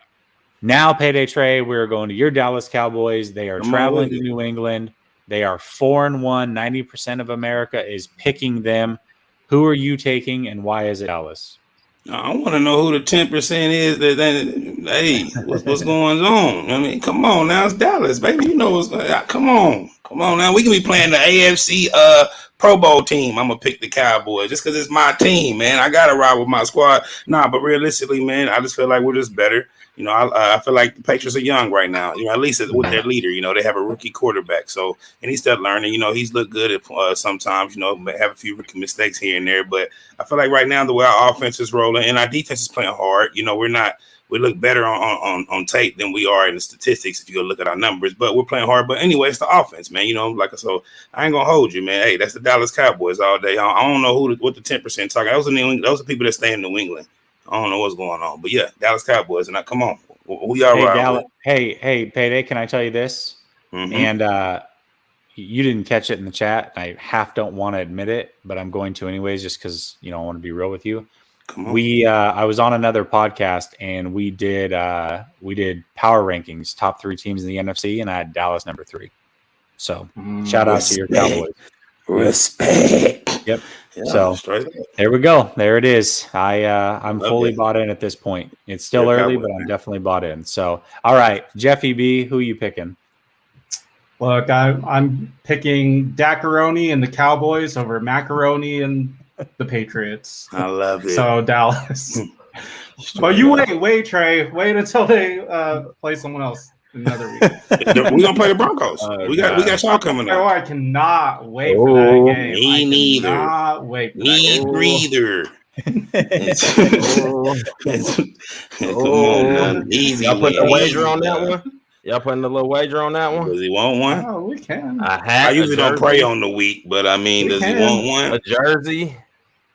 Now, Payday Trey, we're going to your Dallas Cowboys. They are traveling to New England. They are 4-1. 90% of America is picking them. Who are you taking, and why is it Dallas? I want to know who the 10% is. Hey, what's going on? I mean, come on now, it's Dallas, baby. You know what's going on. Come on now. We can be playing the AFC Pro Bowl team. I'm gonna pick the Cowboys just because it's my team, man. I gotta ride with my squad. Nah, but realistically, man, I just feel like we're just better. You know, I feel like the Patriots are young right now. You know, at least with their leader. You know, they have a rookie quarterback, so and he's still learning. You know, he's looked good at sometimes. You know, have a few rookie mistakes here and there, but I feel like right now the way our offense is rolling and our defense is playing hard. You know, we look better on tape than we are in the statistics if you go look at our numbers. But we're playing hard. But anyway, it's the offense, man. You know, so I ain't gonna hold you, man. Hey, that's the Dallas Cowboys all day. I don't know what the 10% talking. Those are the people that stay in New England. I don't know what's going on, but yeah, Dallas Cowboys, and come on, we are right. Hey, Payday, can I tell you this? Mm-hmm. And you didn't catch it in the chat. I half don't want to admit it, but I'm going to anyways, just because I want to be real with you. I was on another podcast and we did power rankings, top 3 teams in the NFC, and I had Dallas number 3. So shout out to your Cowboys. Respect. Yep. Yeah, so there we go. There it is. I'm fully bought in at this point. It's still early, but I'm definitely bought in. So, all right, Jeffy B, who are you picking? Look, I'm picking Daccaroni and the Cowboys over Macaroni and the Patriots. I love it. So Dallas. But you wait, Trey. Wait until they play someone else another week. We're gonna play the Broncos. We got y'all coming up. Oh, I cannot wait for that game. Me neither. Cannot wait. Me neither. Come on, man. Easy. Y'all put the wager on that one? Y'all putting a little wager on that one? Does he want one? Oh, we can. I usually don't pray on the week, but I mean, does he want one? A jersey?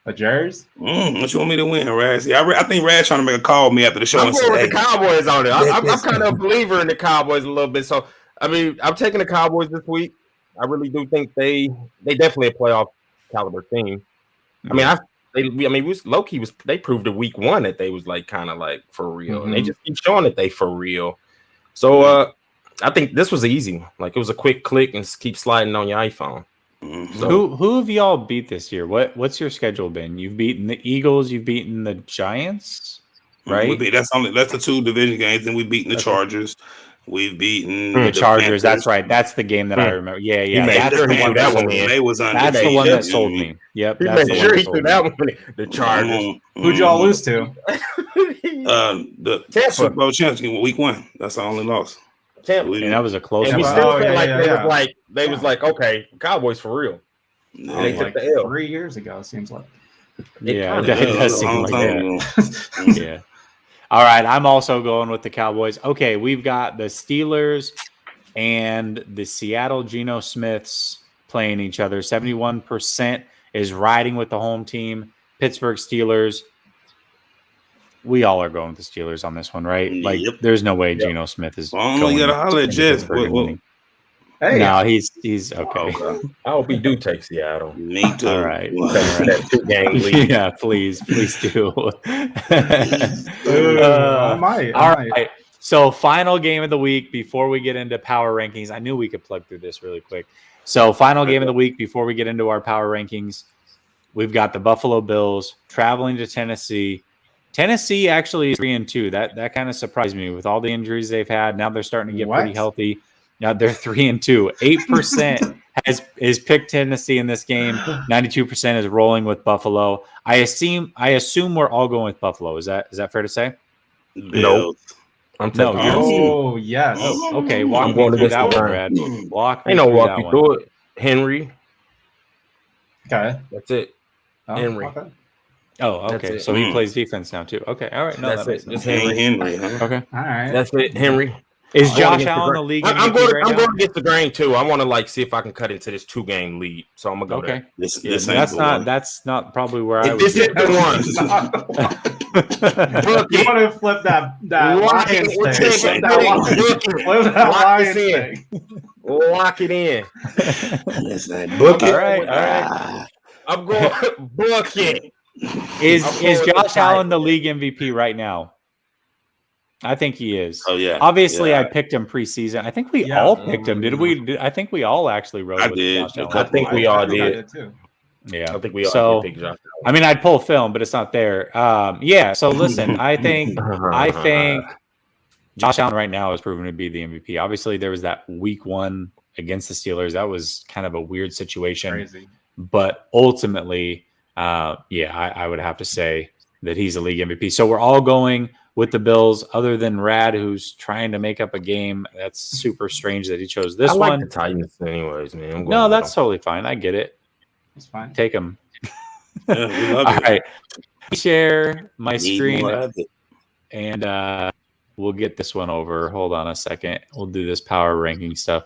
A jersey? What you want me to win, Raz? I think Raz trying to make a call me after the show. I'm going with the Cowboys on it. I'm kind of a believer in the Cowboys a little bit. So, I mean, I'm taking the Cowboys this week. I really do think they definitely a playoff caliber team. I mean, they proved it week 1 that they was like kind of like for real, and they just keep showing that they for real. So I think this was easy. Like it was a quick click and keep sliding on your iPhone. So, who have y'all beat this year? What's your schedule been? You've beaten the Eagles, you've beaten the Giants, right? That's the 2 division games, and we've beaten the Chargers. We've beaten the Chargers. That's right. That's the game that I remember. Yeah. That's the one that one. That's the one that sold me. Yep. That's the one. He threw that one. The Chargers. Who'd y'all lose to? The Super Bowl champs week 1. That's the only loss. And that was a close one. And we still feel like they was like, okay, Cowboys for real. They took the L 3 years ago. It seems like. Yeah, it does seem like that. Yeah. All right, I'm also going with the Cowboys. Okay, we've got the Steelers and the Seattle Geno Smiths playing each other. 71% is riding with the home team. Pittsburgh Steelers. We all are going with the Steelers on this one, right? Like, there's no way Geno Smith is. You gotta holler at Jess. Hey, No, he's okay. I hope he do take Seattle. Me too. All right. That 2-game lead. Yeah, please do. I might. All right. So, final game of the week before we get into power rankings. I knew we could plug through this really quick. So, final game of the week before we get into our power rankings. We've got the Buffalo Bills traveling to Tennessee. Tennessee actually is 3-2. That kind of surprised me with all the injuries they've had. Now they're starting to get pretty healthy. Now they're 3-2. 8% is picked Tennessee in this game. 92% is rolling with Buffalo. I assume we're all going with Buffalo. Is that fair to say? No. I'm taking yes. Oh, okay, walk me through that one, Brad. Walk me through it. Henry. Okay. That's it. Henry. Okay. Oh, okay. So he plays defense now too. Okay, all right. No, that's it. Just Henry. Huh? Okay. All right. That's it. Henry. Is Josh Allen the league? I'm going to get the grain too. I want to see if I can cut into this 2-game lead. So I'm gonna go there. That's not probably where I would. This is the one. You want to flip that Lions thing? Flip that Lions thing. Lock it in. Book it. All right. I'm going book it. Is Josh Allen the league MVP right now? I think he is. Oh yeah. Obviously, I picked him preseason. I think we all picked him. Did we? I think we all actually wrote. I did. Josh Allen. I think we all did too. Yeah. I think we all did pick Josh Allen. I mean, I'd pull film, but it's not there. Yeah. So listen, I think Josh Allen right now is proven to be the MVP. Obviously, there was that week 1 against the Steelers. That was kind of a weird situation. Crazy. But ultimately, I would have to say that he's a league MVP. So we're all going with the Bills, other than Rad, who's trying to make up a game. That's super strange that he chose this one. I like the Titans anyways, man. No, that's totally fine. I get it. It's fine. Take him. Yeah, we love all it. right. Share my screen, and we'll get this one over. Hold on a second. We'll do this power ranking stuff.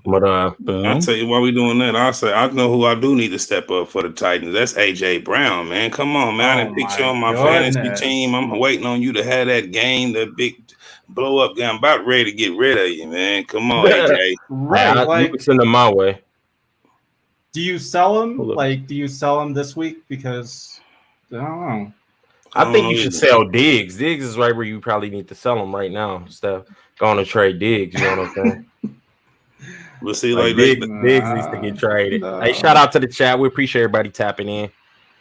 But I'll tell you why we doing that. I'll say I know who I do need to step up for the Titans. That's AJ Brown, man. Come on, man. I didn't pick you on my fantasy team. I'm waiting on you to have that game, that big blow up game. I'm about ready to get rid of you, man. Come on, AJ. Right. You can send them my way. Do you sell him? Do you sell him this week? Because I don't know. I think you should sell Diggs. Diggs is right where you probably need to sell him right now. Steph, going to trade Diggs. You know what I'm saying? We'll see. Diggs needs to get traded. Hey, shout out to the chat. We appreciate everybody tapping in.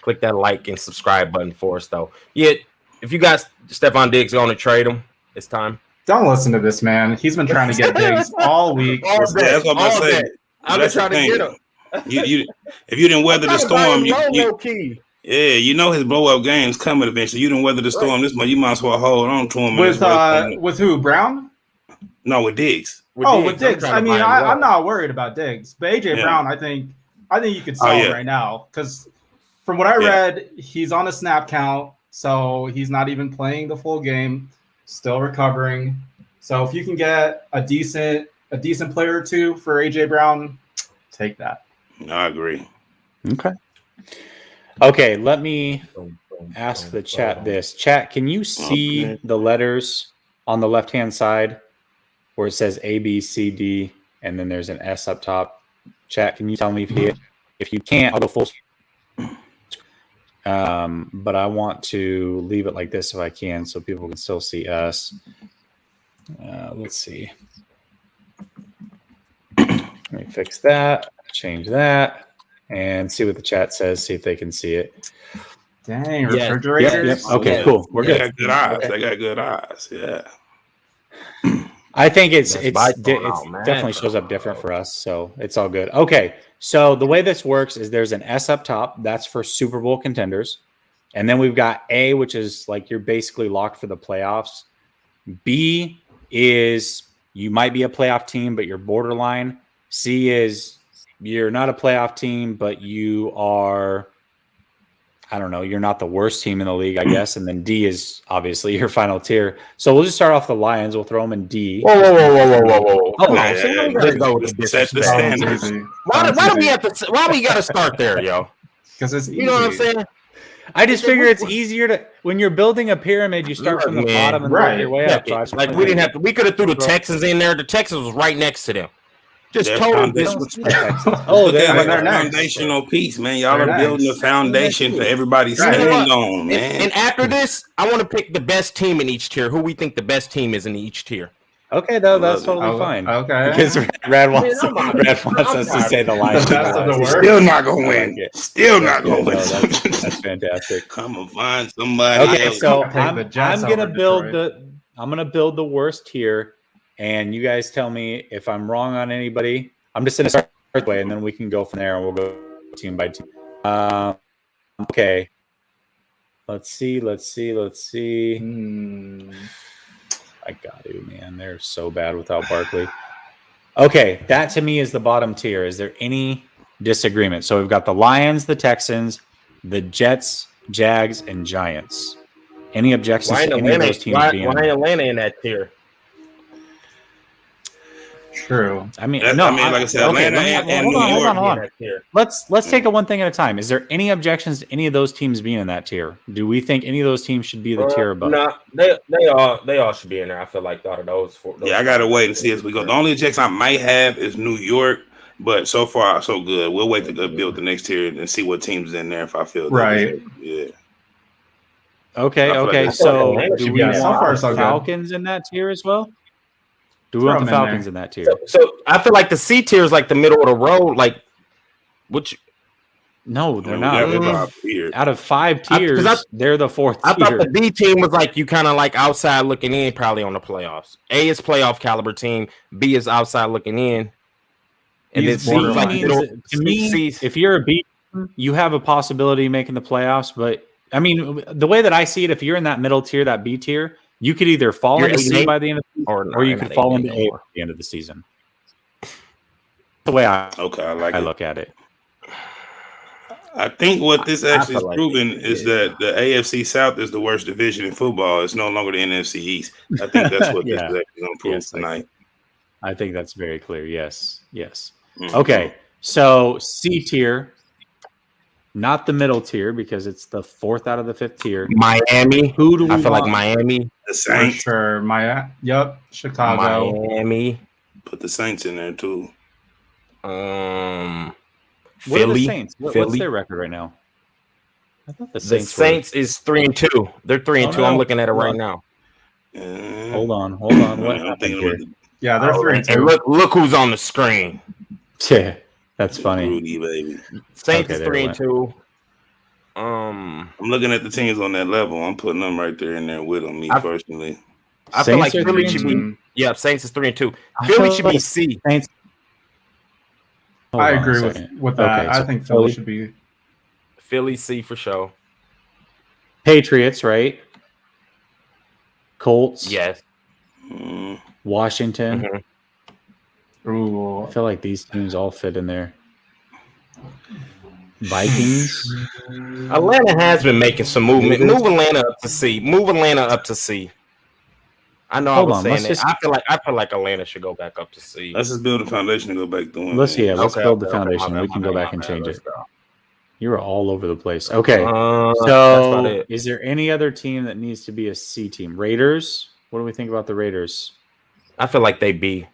Click that like and subscribe button for us, though. Yeah, if you got Stephon Diggs going to trade him, it's time. Don't listen to this man. He's been trying to get Diggs all week. That's what I'm about to say. I've been trying to get him. If you didn't weather the storm, you know his blow up game's coming eventually. You didn't weather the storm this month. You might as well hold on to him. With who? Brown? No, with Diggs. With Diggs. I mean, I'm not worried about Diggs, but AJ Brown, I think you could sell him right now because from what I read, he's on a snap count, so he's not even playing the full game, still recovering. So if you can get a decent player or two for AJ Brown, take that. I agree. Okay, let me ask the chat this. Chat, can you see the letters on the left-hand side where it says A, B, C, D, and then there's an S up top? Chat, can you tell me if you can't, I'll go full screen. But I want to leave it like this if I can so people can still see us. Let's see. Let me fix that, change that, and see what the chat says, see if they can see it. Dang, refrigerators. Yep. Okay, cool. We're good. They got good eyes. They got good eyes. Yeah. I think it definitely shows up different for us, so it's all good. Okay, so the way this works is there's an S up top. That's for Super Bowl contenders. And then we've got A, which is like you're basically locked for the playoffs. B is you might be a playoff team, but you're borderline. C is you're not a playoff team, but you are, I don't know, you're not the worst team in the league, I guess. And then D is obviously your final tier. So we'll just start off the Lions. We'll throw them in D. Whoa. Let's go with the standards. Why do we got to start there, yo? Because it's easy. You know what I'm saying? I just figure it's easier to when you're building a pyramid, you start from the bottom and work your way up. So like we didn't have to. We could have threw the Texans in there. The Texans was right next to them. Just total disrespect. Oh, they're like a foundational piece, man. Y'all are building a foundation for everybody to stand on, man. And after this, I want to pick the best team in each tier. Who we think the best team is in each tier. Okay, though that's totally fine. Okay, because Brad wants us to say the line. Still not gonna win. Still not gonna win. That's fantastic. I'm gonna find somebody. Okay, so I'm gonna build the worst tier, and you guys tell me if I'm wrong on anybody. I'm just gonna start the way, and then we can go from there, and we'll go team by team. Okay. Let's see. I got to, man. They're so bad without Barkley. Okay, that to me is the bottom tier. Is there any disagreement? So we've got the Lions, the Texans, the Jets, Jags, and Giants. Any objections to any of those teams being why Atlanta in that tier? True. I mean, like I said, okay, hold on. York. Let's take it one thing at a time. Is there any objections to any of those teams being in that tier? Do we think any of those teams should be the tier above? No, they all should be in there. I feel like out of those four. Yeah, I gotta wait and see as we go. The only objection I might have is New York, but so far so good. We'll wait to go build the next tier and see what teams in there. If I feel right, yeah. Okay. So do we want the Falcons in that tier as well? Do we want the Falcons in that tier? So I feel like the C tier is like the middle of the road. Like, which? No, they're not. Out of 5 tiers, they're the 4th tier. I thought the B team was like you kind of like outside looking in, probably on the playoffs. A is playoff caliber team. B is outside looking in. And then C to me, if you're a B team, you have a possibility of making the playoffs. But I mean, the way that I see it, if you're in that middle tier, that B tier, you could either fall into C by the end of the season, or you could fall into A by the end of the season. The way I look at it. I think what this actually is proving is that the AFC South is the worst division in football. It's no longer the NFC East. I think that's what this is actually going to prove tonight. I think that's very clear. Yes. Mm-hmm. Okay, so C tier. Not the middle tier because it's the 4th out of the 5th tier. Miami. Who do we feel like Miami. The Saints. For sure. Yep. Chicago. Miami. Put the Saints in there too. What are Philly. The Saints? What's their record right now? I thought the Saints is 3-2. They're 3-2. I'm looking at it right now. Hold on. What happened here? Yeah, they're 3-2. And look who's on the screen. Yeah. That's funny. Rudy, baby. Saints is 3-2. I'm looking at the teams on that level. I'm putting them right there in there with them. Personally, I feel like Philly should be. Yeah, Saints is 3-2. Philly should be C. Saints. I agree with that. Okay, I think Philly should be Philly C for sure. Patriots, right? Colts. Yes. Washington. Mm-hmm. Ooh, I feel like these teams all fit in there. Vikings. Atlanta has been making some movement. Move Atlanta up to C. I know I was saying that. I feel like Atlanta should go back up to C. Let's just build a foundation and go back doing. Let's build the foundation. We can go back and change it. You were all over the place. Okay. So is there any other team that needs to be a C team? Raiders? What do we think about the Raiders? I feel like they B.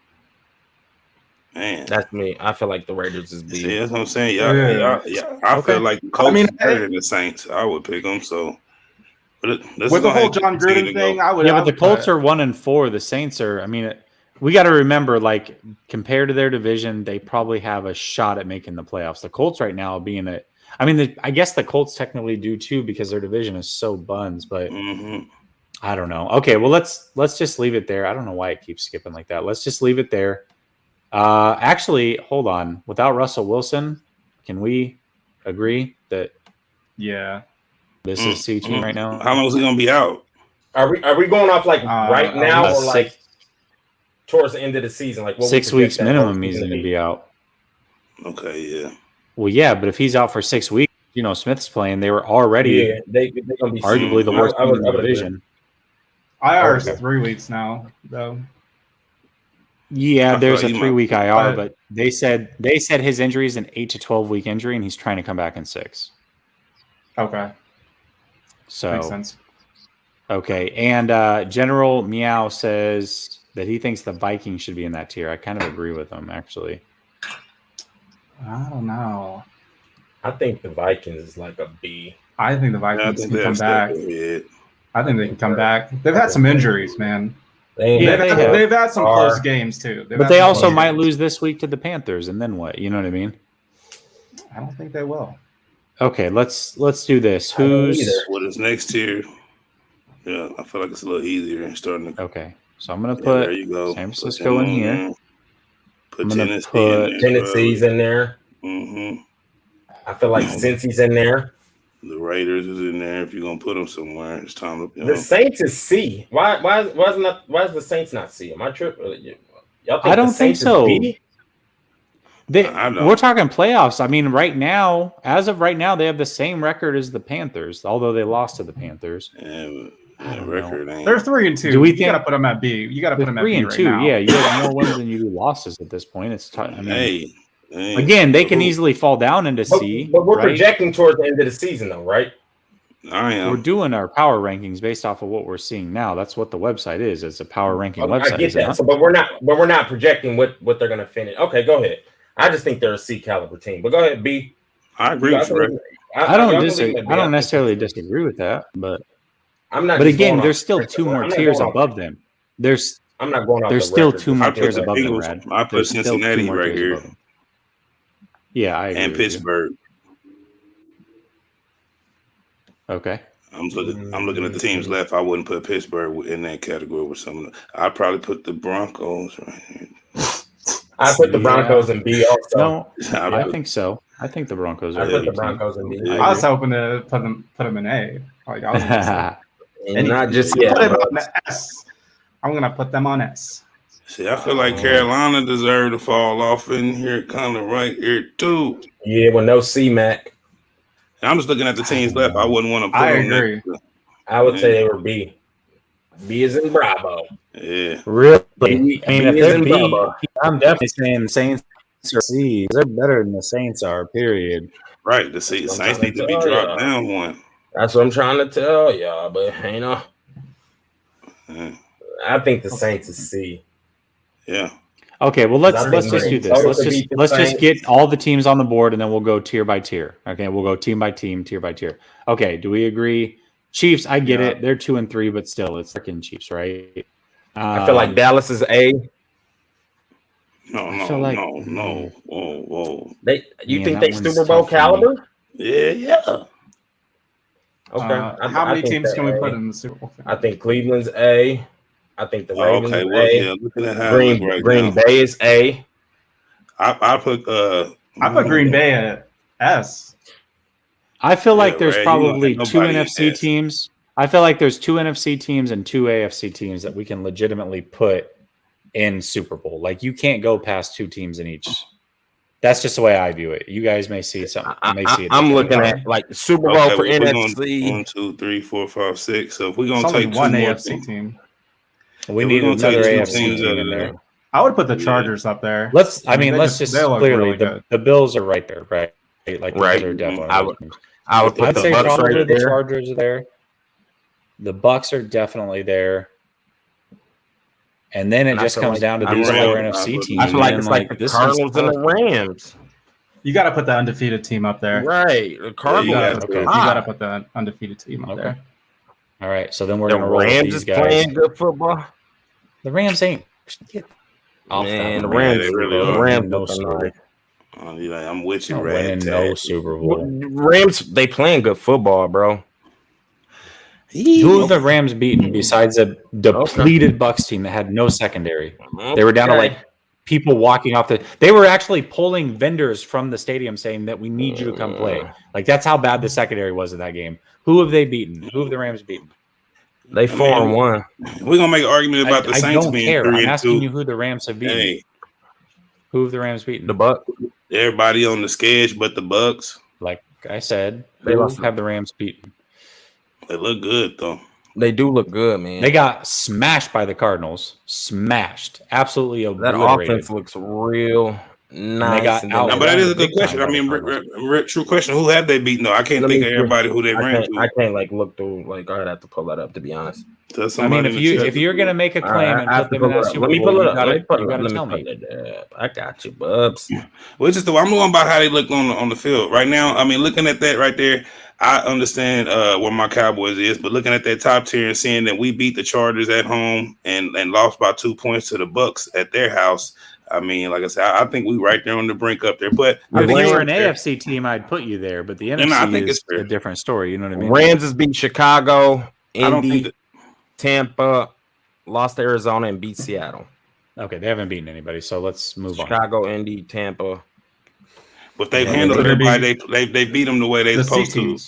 Man, that's me. I feel like the Raiders is B. See, that's what I'm saying. I feel like the Colts is better than the Saints. I would pick them. So, with the whole John Gruden thing, I would. Yeah, but the Colts are 1-4. The Saints are. I mean, we got to remember, like compared to their division, they probably have a shot at making the playoffs. The Colts right now being it. I mean, I guess the Colts technically do too because their division is so buns. But I don't know. Okay, well let's just leave it there. I don't know why it keeps skipping like that. Let's just leave it there. Actually, hold on. Without Russell Wilson, can we agree that this is C team right now? How long is he gonna be out? Are we going off like right now or like towards the end of the season? Like 6 weeks minimum he's gonna be out. Okay, yeah. Well, yeah, but if he's out for 6 weeks, Smith's playing. They were already they're gonna be arguably the worst team in the division. IR is 3 weeks now, though. Yeah, there's a 3-week IR, but they said his injury is an 8 to 12 week injury, and he's trying to come back in 6. Okay. So makes sense. Okay, and General Meow says that he thinks the Vikings should be in that tier. I kind of agree with him, actually. I don't know. I think the Vikings is like a B. I think the Vikings can come back. I think they can come back. They've had some injuries, man. They've had some close games too. But they also might lose this week to the Panthers, and then what? You know what I mean? I don't think they will. Okay, let's do this. What is next tier? Yeah, I feel like it's a little easier starting to. Okay, so I'm gonna put there you go. San Francisco in here. Put Tennessee's in there. Mm-hmm. I feel like Cincy's in there. The Raiders is in there. If you're gonna put them somewhere, it's time to. The Saints is C. Why is the Saints not C? Am I tripping? I don't think so. We're talking playoffs. I mean, as of right now, they have the same record as the Panthers, although they lost to the Panthers. Record ain't. They're 3-2. You got to put them at B. You got to put them at B 3-2. Right now. Yeah, you have more wins than you do losses at this point. It's tough. I mean, again, they can easily fall down into C. But we're projecting towards the end of the season, though, right? I am. We're doing our power rankings based off of what we're seeing now. That's what the website is. It's a power ranking website. I get that. So, but we're not projecting what they're going to finish. Okay, go ahead. I just think they're a C caliber team. But go ahead, B. I agree with you. I don't necessarily disagree with that, but I'm not. But again, there's still two more tiers above them. I'm not going off. There's still two more tiers above them, Brad. I put Cincinnati right here. Yeah, I agree. And Pittsburgh. Okay. I'm looking at the teams left. I wouldn't put Pittsburgh in that category with some of them. I'd probably put the Broncos right here. I put the Broncos in B also. No, I think so. I think the Broncos are. I put the Broncos in B. I was hoping to put them in A. Like I was not just yet. Put them on the S. I'm gonna put them on S. See, I feel like Carolina deserved to fall off in here, kind of right here too. Yeah, with no C-Mac. I'm just looking at the teams left. I wouldn't want to put them agree. I would say they were B. B is in Bravo. Yeah. Really? B, I mean, if they're B, I'm definitely saying the Saints are C. They're better than the Saints are, period. Right. The Saints need to be dropped down one. That's what I'm trying to tell y'all, but I think the Saints is C. Yeah. Okay, well let's just do this. Let's just get all the teams on the board and then we'll go tier by tier. Okay, we'll go team by team, tier by tier. Okay, do we agree? Chiefs, I get it. They're 2 and 3, but still, it's freaking Chiefs, right? I feel like Dallas is A. No. Whoa. You think they Super Bowl caliber? Yeah. Okay. How many teams can we put in the Super Bowl? I think Cleveland's A. I think the Ravens is A. Yeah, looking at how Green Bay is A. I put Green Bay at S. I feel like there's probably 2 NFC teams. I feel like there's 2 NFC teams and 2 AFC teams that we can legitimately put in Super Bowl. Like you can't go past 2 teams in each. That's just the way I view it. You guys may see something. I'm looking at like Super Bowl for NFC. 1, 2, 3, 4, 5, 6. So if we're gonna take one AFC team, we need another AFC team in there. I would put the Chargers up there. Let's just clearly the Bills are right there, right? Like they're definitely. I would put the Bucks right there. The Chargers are there. The Bucks are definitely there. And then it just comes down to these 4 NFC teams. I feel like it's like the Cardinals and the Rams. You got to put the undefeated team up there. Right. The Cardinals. You got to put the undefeated team up there. All right. So then we're going to roll Rams with these is guys. Playing good football. The Rams ain't. Man, the Rams no story. I'm with you, winning no Super Bowl. Rams, they playing good football, bro. Who have the Rams beaten besides a depleted Bucs team that had no secondary? They were down to like people walking off the. They were actually pulling vendors from the stadium saying that we need you to come play. Like that's how bad the secondary was in that game. Who have they beaten? Who have the Rams beaten? They 4-1. We're gonna make an argument about the Saints being 3-2. I'm asking you who the Rams have beaten. Hey. Who have the Rams beaten? The Bucs. Everybody on the sketch, but the Bucs. Like I said, they have the Rams beaten. They look good though. They do look good, man. They got smashed by the Cardinals. Smashed. Absolutely obliterated. That offense looks real. nice. But that is a good question. I mean, true question. Who have they beaten? No, I can't think of everybody who they ran to. I can't look through. I'd have to pull that up, to be honest. I mean, if you're gonna make a claim and put them in that Super Bowl, you gotta tell me. I got you, Bubs. Well, it's just I'm going about how they look on the field right now. I mean, looking at that right there, I understand where my Cowboys is, but looking at that top tier and seeing that we beat the Chargers at home and lost by 2 points to the Bucks at their house. I mean, like I said, I think we right there on the brink up there. But if you were an AFC team, I'd put you there. But the NFC is a different story. You know what I mean? Rams has beat Chicago, Indy, Tampa, lost to Arizona, and beat Seattle. Okay, they haven't beaten anybody, so let's move on. Chicago, Indy, Tampa. But they've handled everybody. They beat them the way they're supposed to.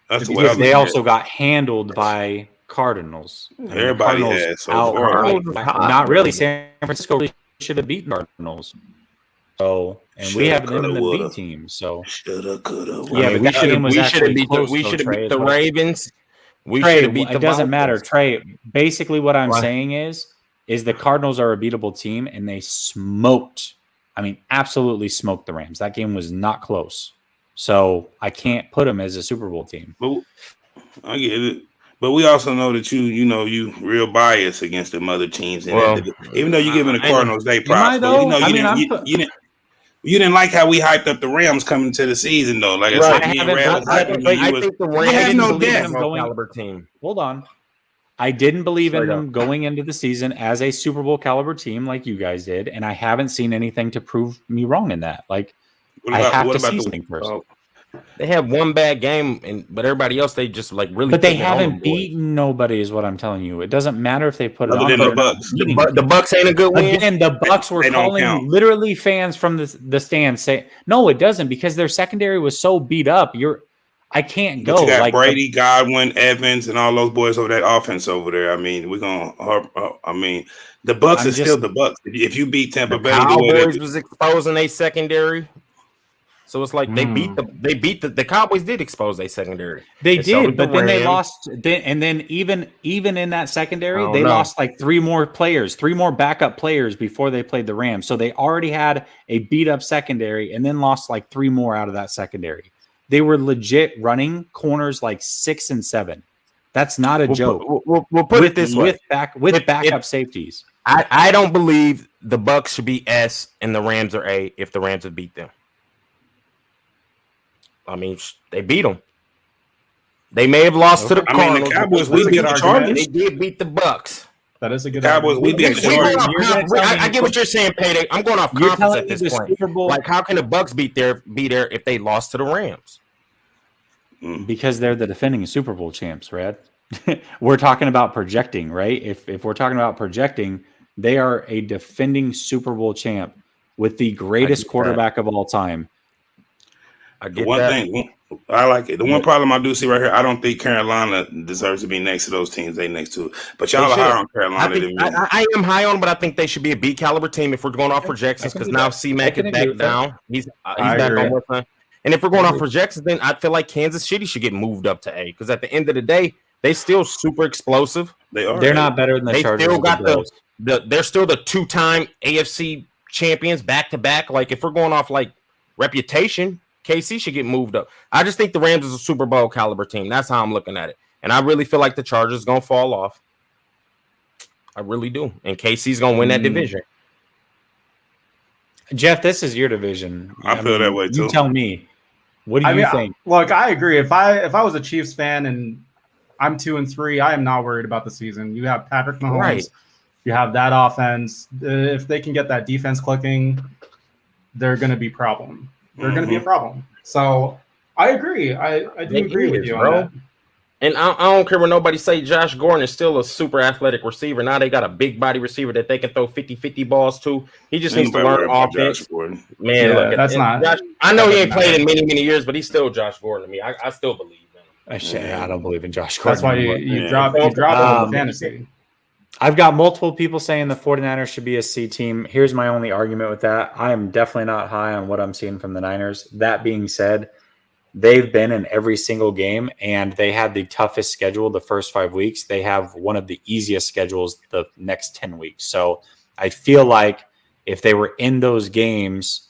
That's the way they also got handled by Cardinals. Everybody has. So not really. San Francisco should have beaten Cardinals. So, and we have them in the B team. So shoulda, coulda. Yeah, but that game was actually close. We should have beat the Ravens. It doesn't matter, Trey. Basically, what I'm saying is the Cardinals are a beatable team, and they absolutely smoked the Rams. That game was not close. So I can't put them as a Super Bowl team. But I get it. But we also know that you real biased against the other teams. And even though you're giving the Cardinals they props, you didn't like how we hyped up the Rams coming to the season, though. Like I said, I think the Rams no depth. Caliber team. Hold on. I didn't believe in them going into the season as a Super Bowl caliber team like you guys did, and I haven't seen anything to prove me wrong in that. Like, I have to see something first. They have one bad game, but everybody else they just really. But they haven't beaten nobody, is what I'm telling you. It doesn't matter if they put it on. The Bucks. The Bucks ain't a good win. Again, the Bucks were calling literally fans from the stands say, "No, it doesn't," because their secondary was so beat up. I can't go. You got Brady, Godwin, Evans, and all those boys over that offense over there. I mean, we're gonna. The Bucks is still the Bucks. If you beat Tampa Bay, Cowboys was exposing a secondary. So it's like they beat the Cowboys did expose their secondary. They did, but then they lost. And then even in that secondary, they lost like three more backup players before they played the Rams. So they already had a beat up secondary, and then lost like three more out of that secondary. They were legit running corners like 6 and 7. That's not a joke. We'll put it this way: with backup safeties. I don't believe the Bucks should be S and the Rams are A if the Rams have beat them. I mean, they beat them. They may have lost to the Cardinals. The Cowboys, we beat the Chargers. They did beat the Bucks. That is a good Cowboys. We beat the Chargers. I get what you're saying, Payday. I'm going off confidence at this point. Like, how can the Bucks be there if they lost to the Rams? Because they're the defending Super Bowl champs, Rad. We're talking about projecting, right? If we're talking about projecting, they are a defending Super Bowl champ with the greatest quarterback of all time. I like it. The one problem I do see right here, I don't think Carolina deserves to be next to those teams they next to. But y'all are higher on Carolina than me. I am high on them, but I think they should be a B caliber team if we're going off projections, because now C-Mac is back down. He's back on one time. And if we're going off projections, then I feel like Kansas City should get moved up to A, because at the end of the day, they still super explosive. They are. They're not better than the Chargers. Still got they're still the 2-time AFC champions back to back. Like, if we're going off like reputation, KC should get moved up. I just think the Rams is a Super Bowl caliber team. That's how I'm looking at it. And I really feel like the Chargers going to fall off. I really do. And KC's going to win that division. Jeff, this is your division. I feel that way too. You tell me. What do you think? Look, I agree. If I was a Chiefs fan and I'm 2-3, I am not worried about the season. You have Patrick Mahomes. Right. You have that offense. If they can get that defense clicking, they're going to be problem. They're going to be a problem. So I agree. I do agree with you on that. And I don't care what nobody say. Josh Gordon is still a super athletic receiver. Now they got a big body receiver that they can throw 50-50 balls to. He just needs to learn offense. Man, look, that's not. Josh, I know he ain't played in many years, but he's still Josh Gordon to me. I still believe in him. I don't believe in Josh Gordon. That's why you drop him in fantasy. I've got multiple people saying the 49ers should be a C team. Here's my only argument with that. I am definitely not high on what I'm seeing from the Niners. That being said, they've been in every single game, and they had the toughest schedule the first 5 weeks. They have one of the easiest schedules the next 10 weeks. So I feel like if they were in those games,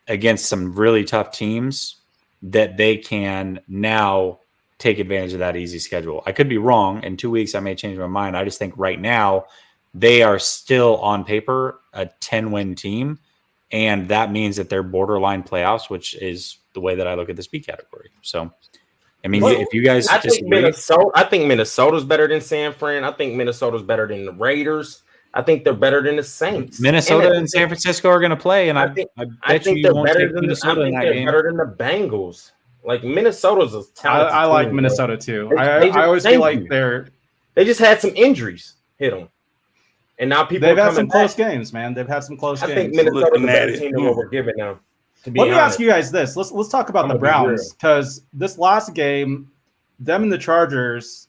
against some really tough teams that they can now take advantage of that easy schedule. I could be wrong. In 2 weeks, I may change my mind. I just think right now they are still on paper a 10-win team, and that means that they're borderline playoffs, which is the way that I look at this B category. So, I mean, if you guys disagree, I think Minnesota's better than San Fran. I think Minnesota's better than the Raiders. I think they're better than the Saints. Minnesota and San Francisco are going to play, and I bet you won't take Minnesota in that game. Better than the Bengals. Like Minnesota's a talented I like team, Minnesota too. I always feel like they just had some injuries hit them, and now they've had some close games, man. They've had some close games. I think Minnesota's the better team than what we're giving now. Let me ask you guys this. Let's talk about the Browns, because this last game, them and the Chargers,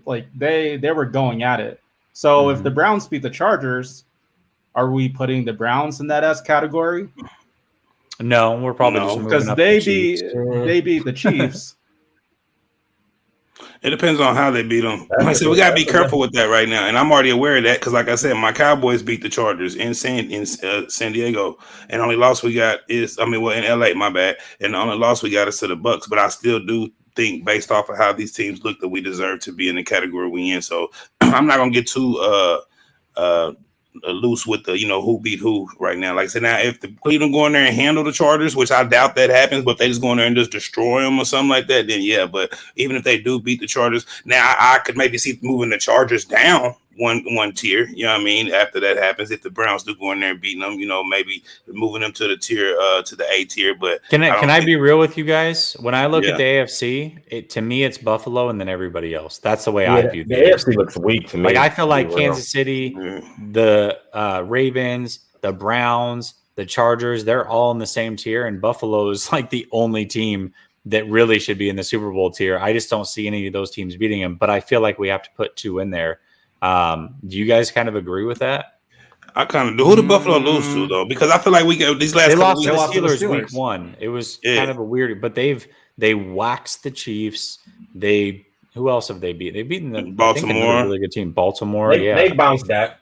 like they were going at it. So if the Browns beat the Chargers, are we putting the Browns in that S category? No, we're probably just moving because up they beat the Chiefs. It depends on how they beat them. Like I said, we gotta be careful with that right now, and I'm already aware of that because, like I said, my Cowboys beat the Chargers in San Diego, and the only loss we got is in LA. My bad, and the only loss we got is to the Bucks. But I still do think, based off of how these teams look, that we deserve to be in the category we in. So I'm not gonna get too loose with the who beat who right now. Like I said, now if the Cleveland go in there and handle the Chargers, which I doubt that happens, but if they just go in there and just destroy them or something like that, then yeah. But even if they do beat the Chargers, now I could maybe see moving the Chargers down one tier. You know what I mean? After that happens, if the Browns do go in there and beating them, maybe moving them to the tier to the A tier. But can I be real with you guys? When I look at the AFC, to me it's Buffalo and then everybody else. That's the way I view the AFC. Looks weak to me. Like I feel like Kansas City, the Ravens, the Browns, the Chargers, they're all in the same tier, and Buffalo is like the only team that really should be in the Super Bowl tier. I just don't see any of those teams beating them, but I feel like we have to put two in there. Do you guys kind of agree with that? I kind of do. Who did Buffalo lose to though? Because I feel like we got these last. They lost to the Steelers week one. It was kind of a weird, but they waxed the Chiefs. Who else have they beat? They've beaten the Baltimore, a really good team. Baltimore, they bounced back.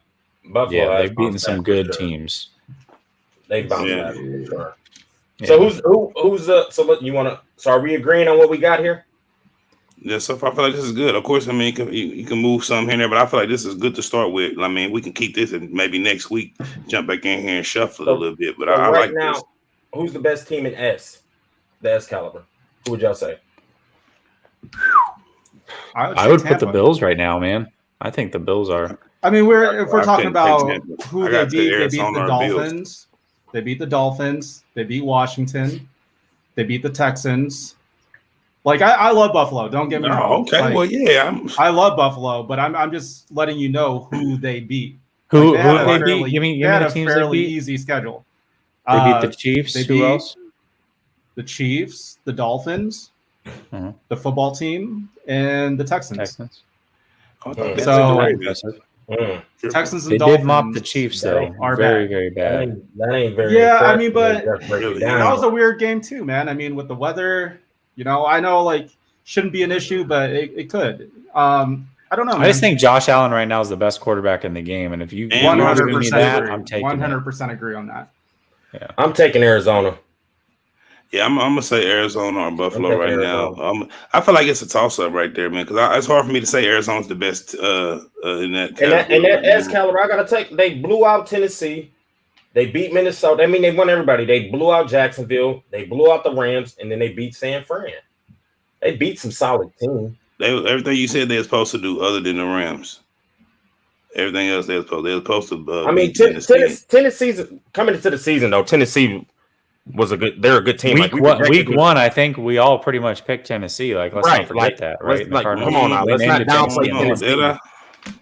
Buffalo, they've beaten some good teams. They bounced back for sure. Yeah. So who's so you want to? So are we agreeing on what we got here? Yeah, so far I feel like this is good. Of course, I mean you can move some here and there, but I feel like this is good to start with. I mean, we can keep this and maybe next week jump back in here and shuffle a little bit. But I like now, this. Who's the best team in S? The S caliber. Who would y'all say? I would put the Bills right now, man. I think the Bills are. I mean, if we're talking about who they beat the Dolphins. They beat the Dolphins. They beat Washington. They beat the Texans. Like I love Buffalo. Don't get me wrong. Okay, like, well, yeah, I love Buffalo, but I'm just letting you know who they beat. Who they beat? Give me the teams they beat. Easy schedule. They beat the Chiefs. Who else? The Chiefs, the Dolphins, the football team, and the Texans. Texans and they Dolphins did mop the Chiefs though. Are very, very bad. That ain't very. Yeah, I mean, but that was a weird game too, man. I mean, with the weather. I know like shouldn't be an issue, but it could. I don't know. Man. I just think Josh Allen right now is the best quarterback in the game, and if you 100% that, I'm taking 100% agree on that. Yeah, I'm taking Arizona. Yeah, I'm gonna say Arizona or Buffalo right now. I feel like it's a toss up right there, man. Because it's hard for me to say Arizona's the best in that. And that S caliber, I gotta take. They blew out Tennessee. They beat Minnesota. I mean, they won everybody. They blew out Jacksonville. They blew out the Rams, and then they beat San Fran. They beat some solid teams. Everything you said they were supposed to do, other than the Rams. Everything else they were supposed to. I mean, Tennessee's coming into the season though. Tennessee was they're a good team. Week one, I think we all pretty much picked Tennessee. Like, let's not forget that, right? Come on now, let's not downplay Tennessee.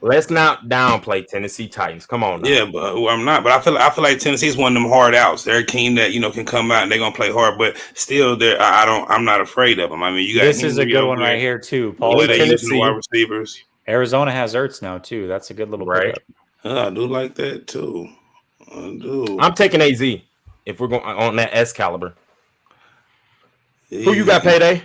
Let's not downplay Tennessee Titans. Come on now. Yeah, but I'm not. But I feel like Tennessee's one of them hard outs. They're a team that can come out and they're gonna play hard. But still, I'm not afraid of them. I mean, you got this is a good one right here too. Paul, they using wide receivers. Arizona has Ertz now too. That's a good little right. I do like that too. I do. I'm taking AZ if we're going on that S caliber. Yeah. Who you got, Payday?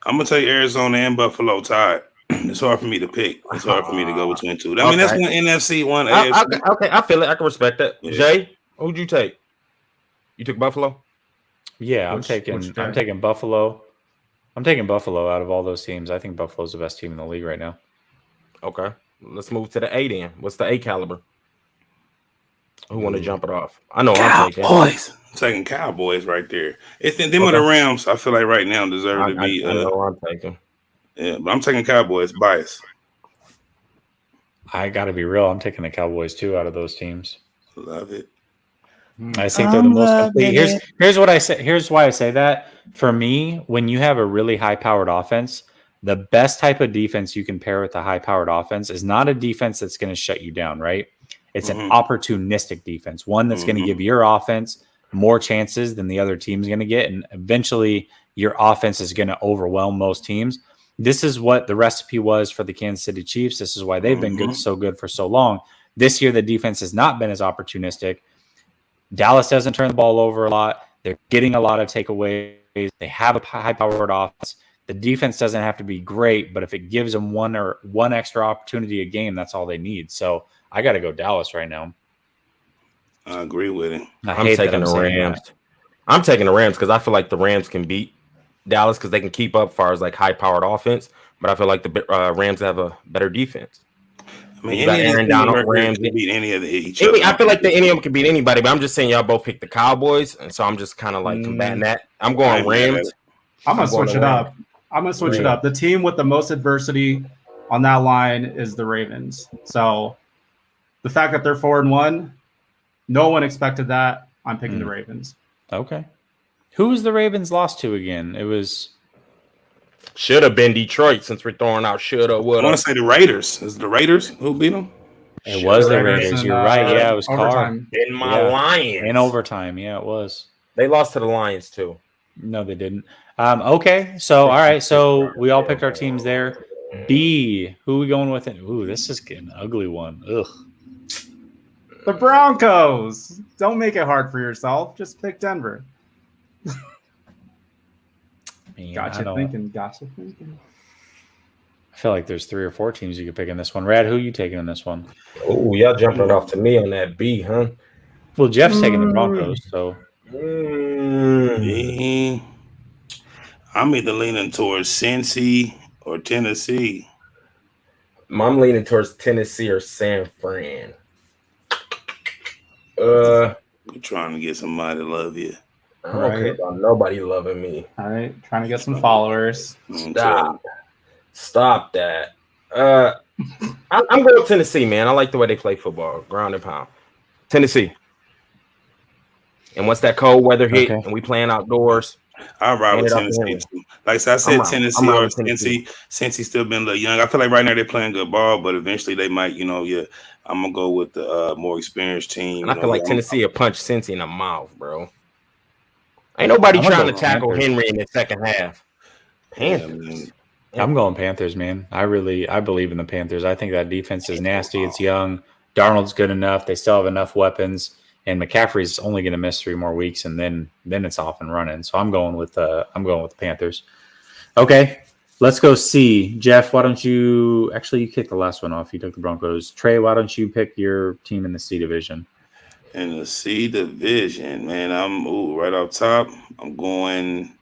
I'm gonna take Arizona and Buffalo tied. It's hard for me to pick. It's hard for me to go between two. I mean, that's one NFC, one AFC. Okay, I feel it. I can respect that. Yeah. Jay, who'd you take? You took Buffalo? Yeah, I'm taking Buffalo. I'm taking Buffalo out of all those teams. I think Buffalo's the best team in the league right now. Okay, let's move to the A then. What's the A caliber? Who want to jump it off? I know Cowboys. I'm taking Cowboys right there. It's them are the Rams. I feel like right now deserve to be. I know I'm taking. Yeah, but I'm taking Cowboys. Bias. I got to be real. I'm taking the Cowboys too out of those teams. Love it. I think they're the most complete. Here's what I say. Here's why I say that. For me, when you have a really high-powered offense, the best type of defense you can pair with a high-powered offense is not a defense that's going to shut you down, right? It's an opportunistic defense, one that's going to give your offense more chances than the other team's going to get, and eventually your offense is going to overwhelm most teams. This is what the recipe was for the Kansas City Chiefs. This is why they've been so good for so long. This year, the defense has not been as opportunistic. Dallas doesn't turn the ball over a lot. They're getting a lot of takeaways. They have a high-powered offense. The defense doesn't have to be great, but if it gives them one extra opportunity a game, that's all they need. So I got to go Dallas right now. I agree with it. I'm taking the Rams. I'm taking the Rams because I feel like the Rams can beat Dallas because they can keep up as far as like high-powered offense, but I feel like the Rams have a better defense. I mean, Aaron Donald, Rams can beat any of each other. I feel like any of them can beat anybody, but I'm just saying y'all both picked the Cowboys, and so I'm just kind of like combating that. I'm going Rams. I'm gonna switch it up. The team with the most adversity on that line is the Ravens. So the fact that they're 4-1, no one expected that. I'm picking the Ravens. Okay. Who was the Ravens lost to again? It was. Should have been Detroit since we're throwing out shoulda, woulda. I want to say the Raiders. Is the Raiders who beat them? It was the Raiders. You're right. Yeah, it was overtime. In my Lions. In overtime. Yeah, it was. They lost to the Lions too. No, they didn't. Okay. So, all right. So we all picked our teams there. B, who are we going with? Ooh, this is getting an ugly one. Ugh. The Broncos. Don't make it hard for yourself. Just pick Denver. Man, Gotcha thinking. I feel like there's 3 or 4 teams you could pick in this one. Rad, who are you taking in this one? Oh, y'all jumping it off to me on that B, huh? Well, Jeff's taking the Broncos, so. I'm either leaning towards Cincy or Tennessee. I'm leaning towards Tennessee or San Fran. We're trying to get somebody to love you. I don't care about nobody loving me. All right, trying to get some followers. Stop that. I'm going to Tennessee, man. I like the way they play football, ground and pound. Tennessee. And once that cold weather hit and we playing outdoors, I'll ride with Tennessee too. Like I said, Tennessee or Cincy. Cincy still been a little young. I feel like right now they're playing good ball, but eventually they might, I'm gonna go with the more experienced team. And I feel like Tennessee will punch Cincy in the mouth, bro. Ain't nobody trying to tackle Henry in the second half. Panthers. I'm going Panthers, man. I believe in the Panthers. I think that defense is nasty. It's young. Darnold's good enough. They still have enough weapons. And McCaffrey's only going to miss 3 more weeks, and then it's off and running. So I'm going with the Panthers. Okay, let's go C. Jeff, why don't you actually you kicked the last one off? You took the Broncos. Trey, why don't you pick your team in the C division? In the C division, man, I'm right off top. I'm going.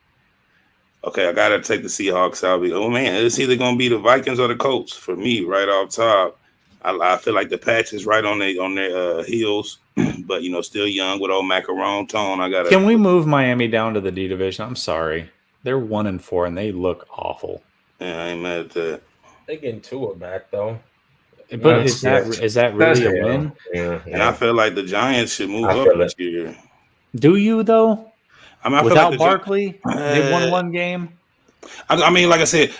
Okay, I gotta take the Seahawks out. It's either gonna be the Vikings or the Colts for me. Right off top, I feel like the Pats is right on their heels. But still young with old macaron tone. Can we move Miami down to the D division? I'm sorry, they're 1-4 and they look awful. Yeah, I ain't mad at that. They getting Tua back though. But is that really a win? Yeah. And I feel like the Giants should move up this year. Do you though? I mean, without Barkley, they won 1 game. I mean, like I said,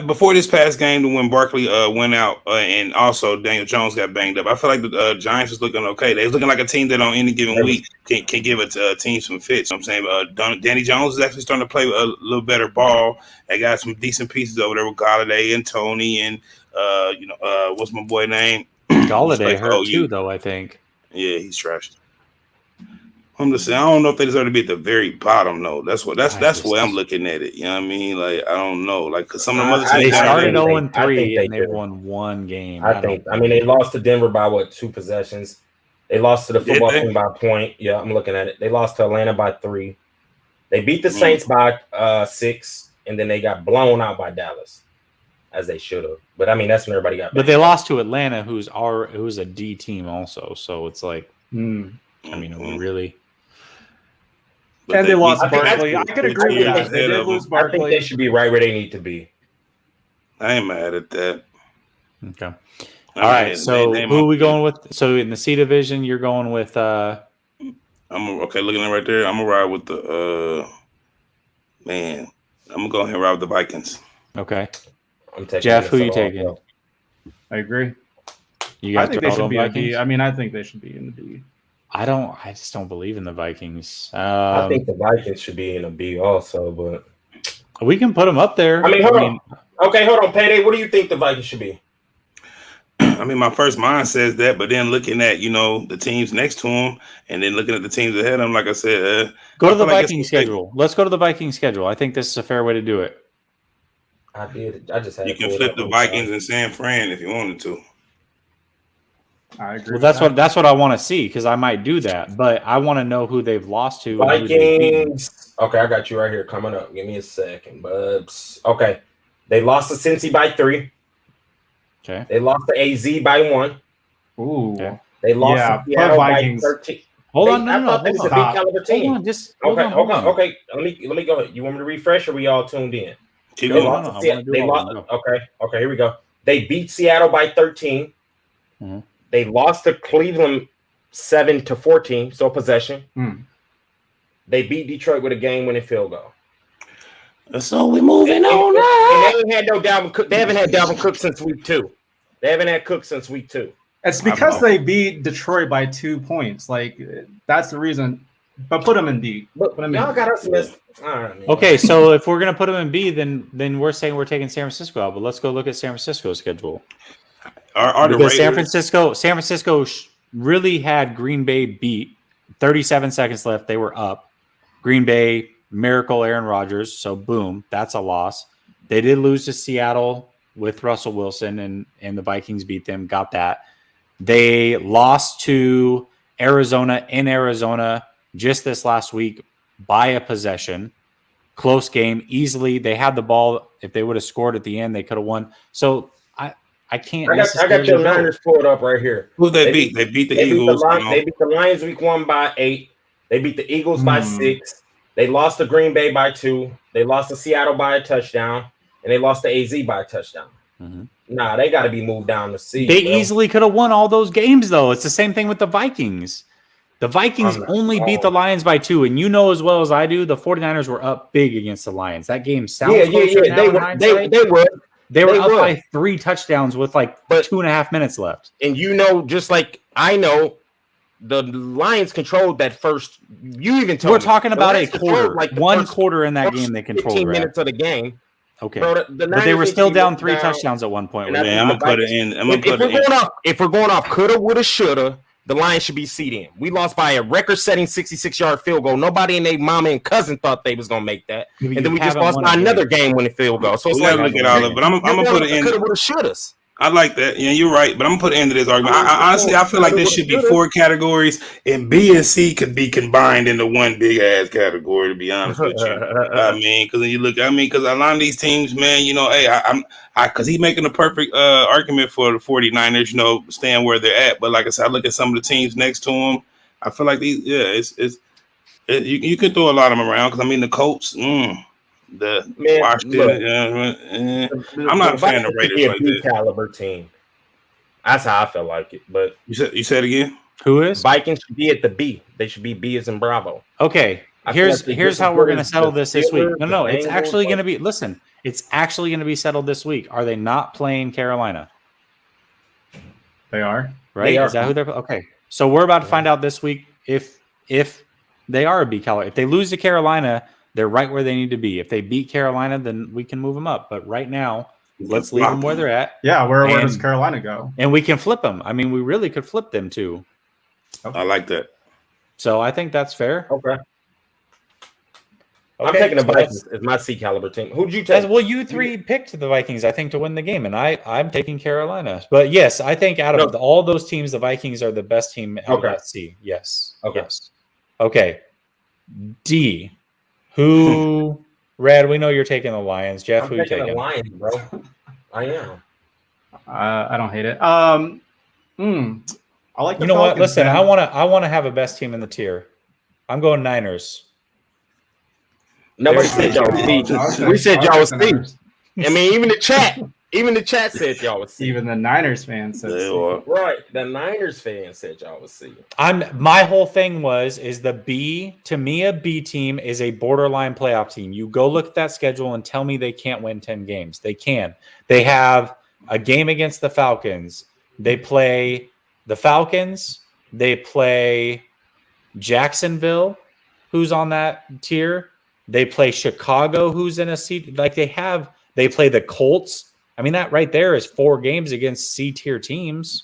before this past game when Barkley went out and also Daniel Jones got banged up, I feel like the Giants was looking okay. They was looking like a team that on any given week can give a team some fits. You know what I'm saying? Danny Jones is actually starting to play a little better ball. They got some decent pieces over there with Galladay and Tony and what's my boy name? Galladay hurt too, though, I think. Yeah, he's trashed. I'm just saying, I don't know if they deserve to be at the very bottom, though. That's the way I'm looking at it. You know what I mean? Like, I don't know. Like, because some of the other teams they started 0-3 and they won 1 game. I mean, they lost to Denver by 2 possessions. They lost to the football team by a point. Yeah, I'm looking at it. They lost to Atlanta by 3. They beat the Saints by 6, and then they got blown out by Dallas, as they should have. But I mean, that's when everybody got. But they lost to Atlanta, who's a D team also. So it's like, I mean, are we really? But and they lost Barkley. I could agree with that. They did lose Barkley. I think they should be right where they need to be. I ain't mad at that. Okay. All right. So who are we going with? So in the C division, you're going with. I'm okay. Looking at right there, I'm gonna ride with the man. I'm gonna go ahead and ride with the Vikings. Okay. Jeff, who are you taking? I agree. I think they should be in D. I mean, I think they should be in the D. I just don't believe in the Vikings. I think the Vikings should be in a B also, but we can put them up there. I mean, hold on. Okay, hold on. Payday, what do you think the Vikings should be? I mean, my first mind says that, but then looking at, the teams next to them and then looking at the teams ahead of them, like I said, go to the Vikings schedule. Let's go to the Vikings schedule. I think this is a fair way to do it. I did. I just had. You can flip the Vikings and San Fran if you wanted to. I agree. Well, that's what I want to see, because I might do that, but I want to know who they've lost to. Vikings. Okay, I got you right here coming up. Give me a second, bubs. Okay, they lost to Cincy by 3. Okay, they lost to AZ by 1. Ooh, okay. They lost to Seattle by 13. Hold on, no, I thought this was a big caliber team. Hold on, just hold on. Okay. Let me go ahead. You want me to refresh, or we all tuned in? Keep going. Okay, here we go. They beat Seattle by 13. Mm-hmm. They lost to Cleveland 7-14, so possession. They beat Detroit with a game-winning field goal. So we're moving on now. And they haven't had Dalvin Cook since week 2. They haven't had Cook since week 2. It's because they beat Detroit by 2 points. Like, that's the reason. But put them in D. Y'all got us missed. All right, okay, so if we're gonna put them in B, then we're saying we're taking San Francisco out. But let's go look at San Francisco's schedule. Because San Francisco really had Green Bay beat. 37 seconds left. They were up. Green Bay, miracle Aaron Rodgers. So boom, that's a loss. They did lose to Seattle with Russell Wilson, and the Vikings beat them. Got that. They lost to Arizona in Arizona just this last week by a possession. Close game, easily. They had the ball. If they would have scored at the end, they could have won. So I can't. I got your Niners pulled up right here. Who they beat? They beat the Eagles. They beat the Lions week 1 by 8. They beat the Eagles by 6. They lost to Green Bay by 2. They lost to Seattle by a touchdown, and they lost to AZ by a touchdown. Nah, they got to be moved down to C. They easily could have won all those games, though. It's the same thing with the Vikings. The Vikings only beat the Lions by 2, and you know as well as I do, the 49ers were up big against the Lions. That game sounds They were up by 3 touchdowns with like 2.5 minutes left. And just like I know, the Lions controlled that first. You even told we're talking about a quarter, like one quarter in that game. They controlled 15 minutes of the game. Okay, bro, but they were still down 3 touchdowns at one point. Man, I'm gonna put it in. If we're going off, coulda, woulda, shoulda. The Lions should be seeded. We lost by a record-setting 66-yard field goal. Nobody and their mama and cousin thought they was gonna make that, and then we just lost by another game-winning field goal. So it's like look at all of it. But I'm gonna put it in. Coulda, woulda, shouldas. I like that. Yeah, you're right. But I'm gonna put it into this argument. I honestly, I feel like there should be 4 categories, and B and C could be combined into one big ass category. To be honest with you, I mean, because when you look, because a lot of these teams, man, hey, because he's making a perfect argument for the 49ers, staying where they're at. But like I said, I look at some of the teams next to them. I feel like these, you could throw a lot of them around. Because I mean, the Colts, I'm not a fan of Raiders like this. Caliber team. That's how I feel like it. But you said again? Who is? Vikings should be at the B. They should be B as in Bravo. Okay. Here's how we're going to settle this week. No, it's actually going to be. Listen, it's actually going to be settled this week. Are they not playing Carolina? They are. Right? Is that who they're? Okay. So we're about to find out this week if they are a B caliber. If they lose to Carolina, they're right where they need to be. If they beat Carolina, then we can move them up. But right now, let's leave them where they're at. Yeah, where does Carolina go? And we can flip them. I mean, we really could flip them too. Okay. I like that. So I think that's fair. Okay. I'm taking the Vikings as my C caliber team. Who'd you take? Well, you 3 picked the Vikings, I think, to win the game, and I'm taking Carolina. But yes, I think out of all those teams, the Vikings are the best team out of that C. Yes. Okay. Yes. Okay. D. Who? Red, we know you're taking the Lions. Jeff, I'm who you taking taking? the Lions, bro. I am. I don't hate it. I like the You know what? Falcons, Listen, man. I want to have a best team in the tier. I'm going Niners. Nobody said y'all would see. We said y'all would see. I mean, even the chat said y'all would see. Even the Niners fans said see. Right. The Niners fans said y'all would see. My whole thing is the B, to me, a B team is a borderline playoff team. You go look at that schedule and tell me they can't win 10 games. They can. They have a game against the Falcons. They play the Falcons. They play Jacksonville, who's on that tier. They play Chicago, who's in a seat. Like they play the Colts. I mean, that right there is 4 games against C tier teams.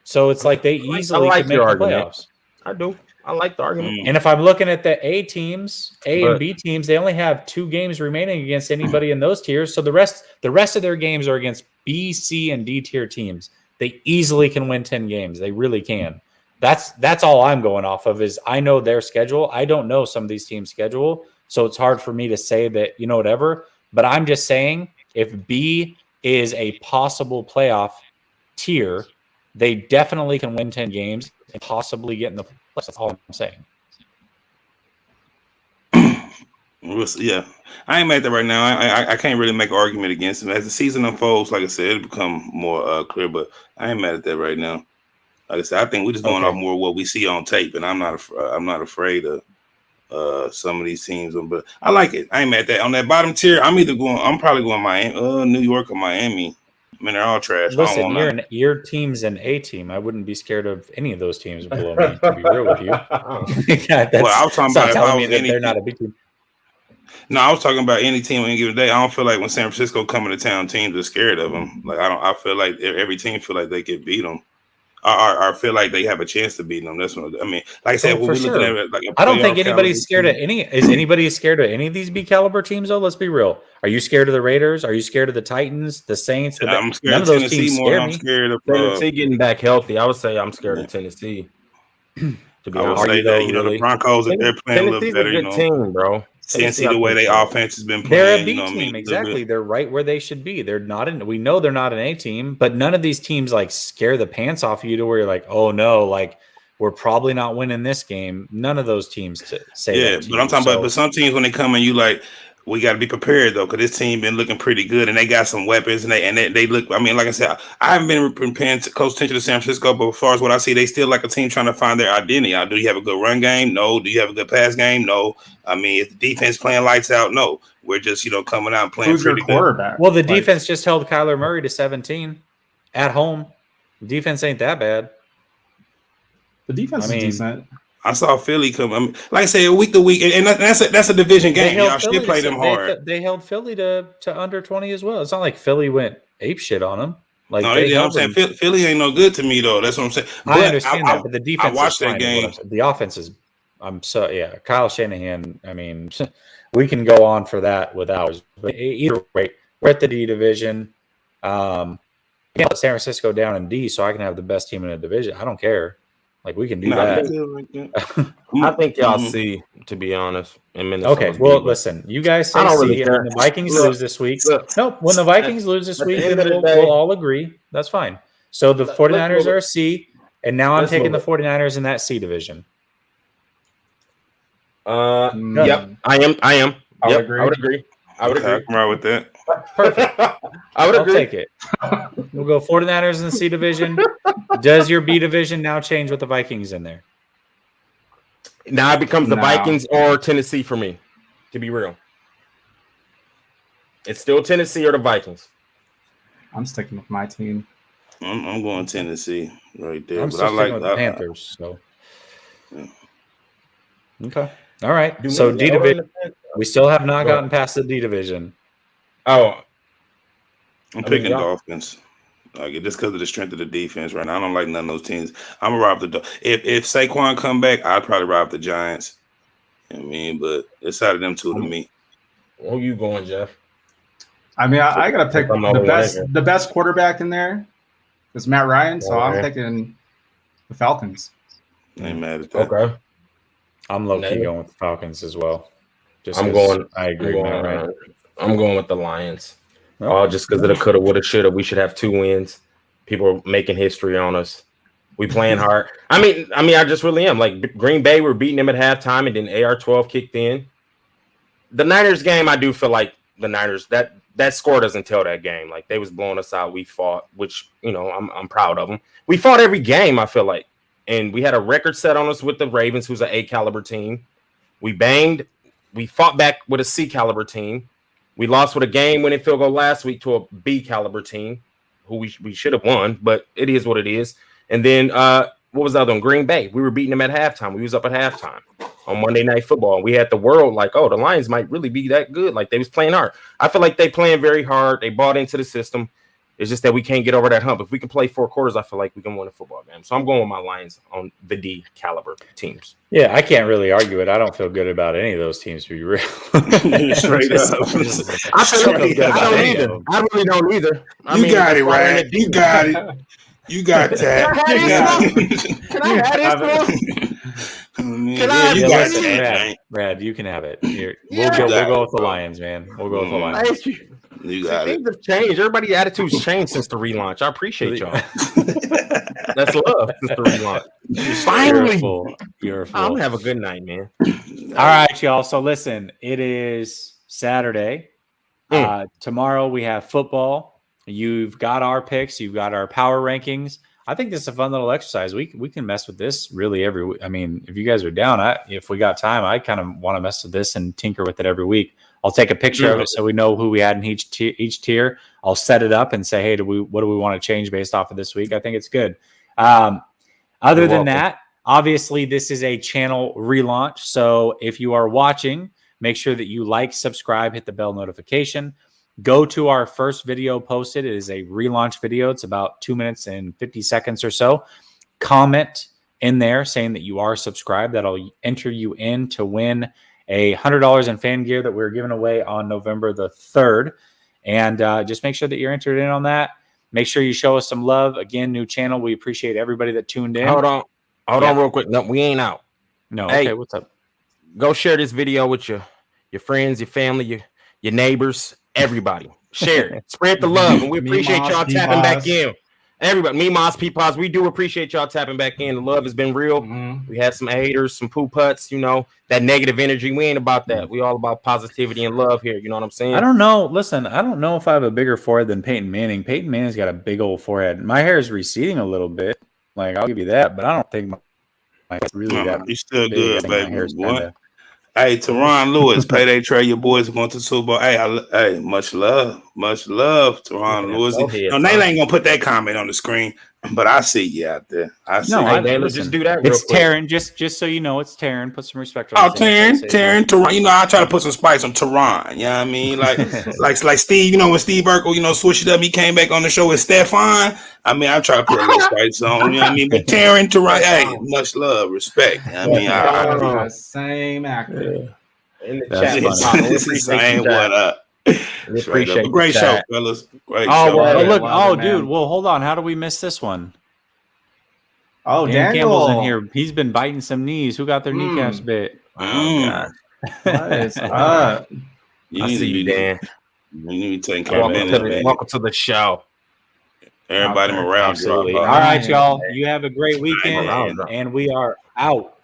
So it's like they easily can make the playoffs. I do. I like the argument. And if I'm looking at the A teams, and B teams, they only have 2 games remaining against anybody in those tiers. So the rest of their games are against B, C, and D tier teams. They easily can win 10 games. They really can. That's all I'm going off of is I know their schedule. I don't know some of these teams' schedule. So it's hard for me to say that, whatever. But I'm just saying if B is a possible playoff tier, they definitely can win 10 games and possibly get in the playoffs. That's all I'm saying. Yeah, I ain't mad at that right now. I can't really make an argument against him. As the season unfolds, like I said, it'll become more clear, but I ain't mad at that right now. Like I said, I think we're just going off more what we see on tape, and I'm not afraid of some of these teams. But I like it. I ain't mad at that. On that bottom tier, I'm probably going Miami, New York or Miami. I mean, they're all trash. Listen, your team's an A team. I wouldn't be scared of any of those teams below me, to be real with you. I was talking about telling me that they're not a big team. No, I was talking about any team on any given day. I don't feel like when San Francisco coming to town, teams are scared of them. Like I feel like every team feel like they could beat them. I feel like they have a chance to beat them. That's what I mean. Like I said, we're looking at it like I don't think anybody's scared of any. Is anybody scared of any of these B caliber teams? Though, let's be real. Are you scared of the Raiders? Are you scared of the Titans? The Saints? I'm scared none of those Tennessee teams more scare than I'm me. scared of Tennessee getting back healthy. I would say I'm scared of Tennessee. To be honest, I would say that the Broncos, if they're playing a little better, a good team, bro. Tennessee, the way their offense has been playing, they're a B team. Exactly, they're right where they should be. They're not in. We know they're not an A team, but none of these teams like scare the pants off of you to where you're like, oh no, like we're probably not winning this game. None of those teams say that. Yeah, but I'm talking about. But some teams when they come in, you like. We got to be prepared though, because this team been looking pretty good, and they got some weapons, and they look. I mean, like I said, I haven't been paying close attention to San Francisco, but as far as what I see, they still like a team trying to find their identity. Do you have a good run game? No. Do you have a good pass game? No. I mean, if the defense playing lights out, no. We're just coming out and playing. Who's your quarterback? Well, the defense just held Kyler Murray to 17 at home. The defense ain't that bad. The defense is decent. I saw Philly come. I mean, like I say, week to week, and that's a division game. Y'all should play them hard. They held Philly to under 20 as well. It's not like Philly went ape shit on them. Like no, they did. I'm saying Philly ain't no good to me though. That's what I'm saying. I understand that, but the defense. I watched that game. The offense is. Kyle Shanahan. I mean, we can go on for that with hours. But either way, we're at the D division. Can't let San Francisco down in D, so I can have the best team in the division. I don't care. Like we can do that. I think y'all see, to be honest. In Minnesota. Okay, well, listen, you guys say see, and when the Vikings lose this week. Nope, when the Vikings lose this week, we'll all agree. That's fine. So the 49ers are a C, and now I'm taking the 49ers in that C division. Yep, I am. I would agree. I would agree. I'm right with that. Perfect. I'll take it. We'll go 49ers in the C division. Does your B division now change with the Vikings in there? Now it becomes the Vikings or Tennessee for me, to be real. It's still Tennessee or the Vikings. I'm sticking with my team. I'm going Tennessee right there. I'm but still I like with the Panthers. So. Yeah. Okay. All right. So D division. We still have not gotten past the D division. Oh. I'm picking Dolphins. Like just because of the strength of the defense right now. I don't like none of those teams. I'm gonna rob the if Saquon come back, I'd probably rob the Giants. I mean, but it's out of them two to me. Where you going, Jeff? I mean, I gotta pick the best quarterback in there is Matt Ryan, so I'm picking the Falcons. I ain't mad at that. Okay. I'm low-key going with the Falcons as well. I agree with that, right? I'm going with the Lions. Just because of the coulda, woulda, shoulda. We should have 2 wins. People are making history on us. We playing hard. I mean, I just really am. Like Green Bay, we're beating them at halftime, and then AR-12 kicked in. The Niners game, I do feel like the Niners, that score doesn't tell that game. Like they was blowing us out. We fought, which, I'm proud of them. We fought every game, I feel like. And we had a record set on us with the Ravens, who's an A caliber team. We fought back with a C caliber team. We lost with a game-winning field goal last week to a B caliber team, who we should have won, but it is what it is. And then what was the other one? Green Bay. We were beating them at halftime. We was up at halftime on Monday Night Football. And we had the world like, oh, the Lions might really be that good. Like they was playing hard. I feel like they playing very hard. They bought into the system. It's just that we can't get over that hump. If we can play 4 quarters, I feel like we can win a football game. So I'm going with my Lions on the D caliber teams. Yeah, I can't really argue it. I don't feel good about any of those teams, to be real. Straight up. I really don't either. You got it, right? You got it. You got that. Can I have this? Brad, you can have it. We'll go with the Lions, man. We'll go with the Lions. Thank you. Things have changed. Everybody's attitudes changed since the relaunch. I appreciate y'all. That's love since the relaunch. Finally. Beautiful. I'm gonna have a good night, man. All right, y'all. So listen, it is Saturday. Tomorrow we have football. You've got our picks. You've got our power rankings. I think this is a fun little exercise. We can mess with this really every week. I mean, if you guys are down, if we got time, I kind of want to mess with this and tinker with it every week. I'll take a picture of it so we know who we had in each tier. I'll set it up and say, hey, what do we want to change based off of this week? I think it's good. Other than that, obviously, this is a channel relaunch. So if you are watching, make sure that you like, subscribe, hit the bell notification. Go to our first video posted. It is a relaunch video. It's about 2 minutes and 50 seconds or so. Comment in there saying that you are subscribed. That'll enter you in to win $100 in fan gear that we're giving away on November the 3rd. And just make sure that you're entered in on that. Make sure you show us some love. Again, new channel. We appreciate everybody that tuned in. Hold on real quick. No, we ain't out. No. Hey, okay, what's up? Go share this video with your friends, your family, your neighbors, everybody. Share it. Spread the love. And we appreciate y'all tapping back in. Everybody, me, Moss, P-Pause, we do appreciate y'all tapping back in. The love has been real. We had some haters, some poo putts, that negative energy. We ain't about that. We all about positivity and love here. You know what I'm saying? I don't know. Listen, I don't know if I have a bigger forehead than Peyton Manning. Peyton Manning's got a big old forehead. My hair is receding a little bit. Like, I'll give you that, but I don't think my hair's really that. You're still good, baby. Hey, Teron Lewis, payday trade. Your boys are going to the Super Bowl. Hey, much love, Teron Lewis. No, Nate ain't gonna put that comment on the screen, but I see you out there. I see. Let's just do that. It's Taryn. Just so you know, it's Taryn. Put some respect on. Taryn, Teron. I try to put some spice on Teron. You know what I mean? Like Steve. When Steve Urkel, switched it up, he came back on the show with Stefan. I mean, I try to put a little spice on. You know what I mean? But Taryn, Teron. Hey, much love, respect. You know what I mean, same actor. In the chat, this is saying what up. Appreciate great show, fellas. Great show. Well, look, dude. Well, hold on. How do we miss this one? Oh, Dan Campbell's in here. He's been biting some knees. Who got their kneecaps bit? Oh God. What is up? I see you, Dan. You need to take care of it. Welcome to the show. Everybody around. Absolutely. All right, y'all. You have a great weekend, and we are out.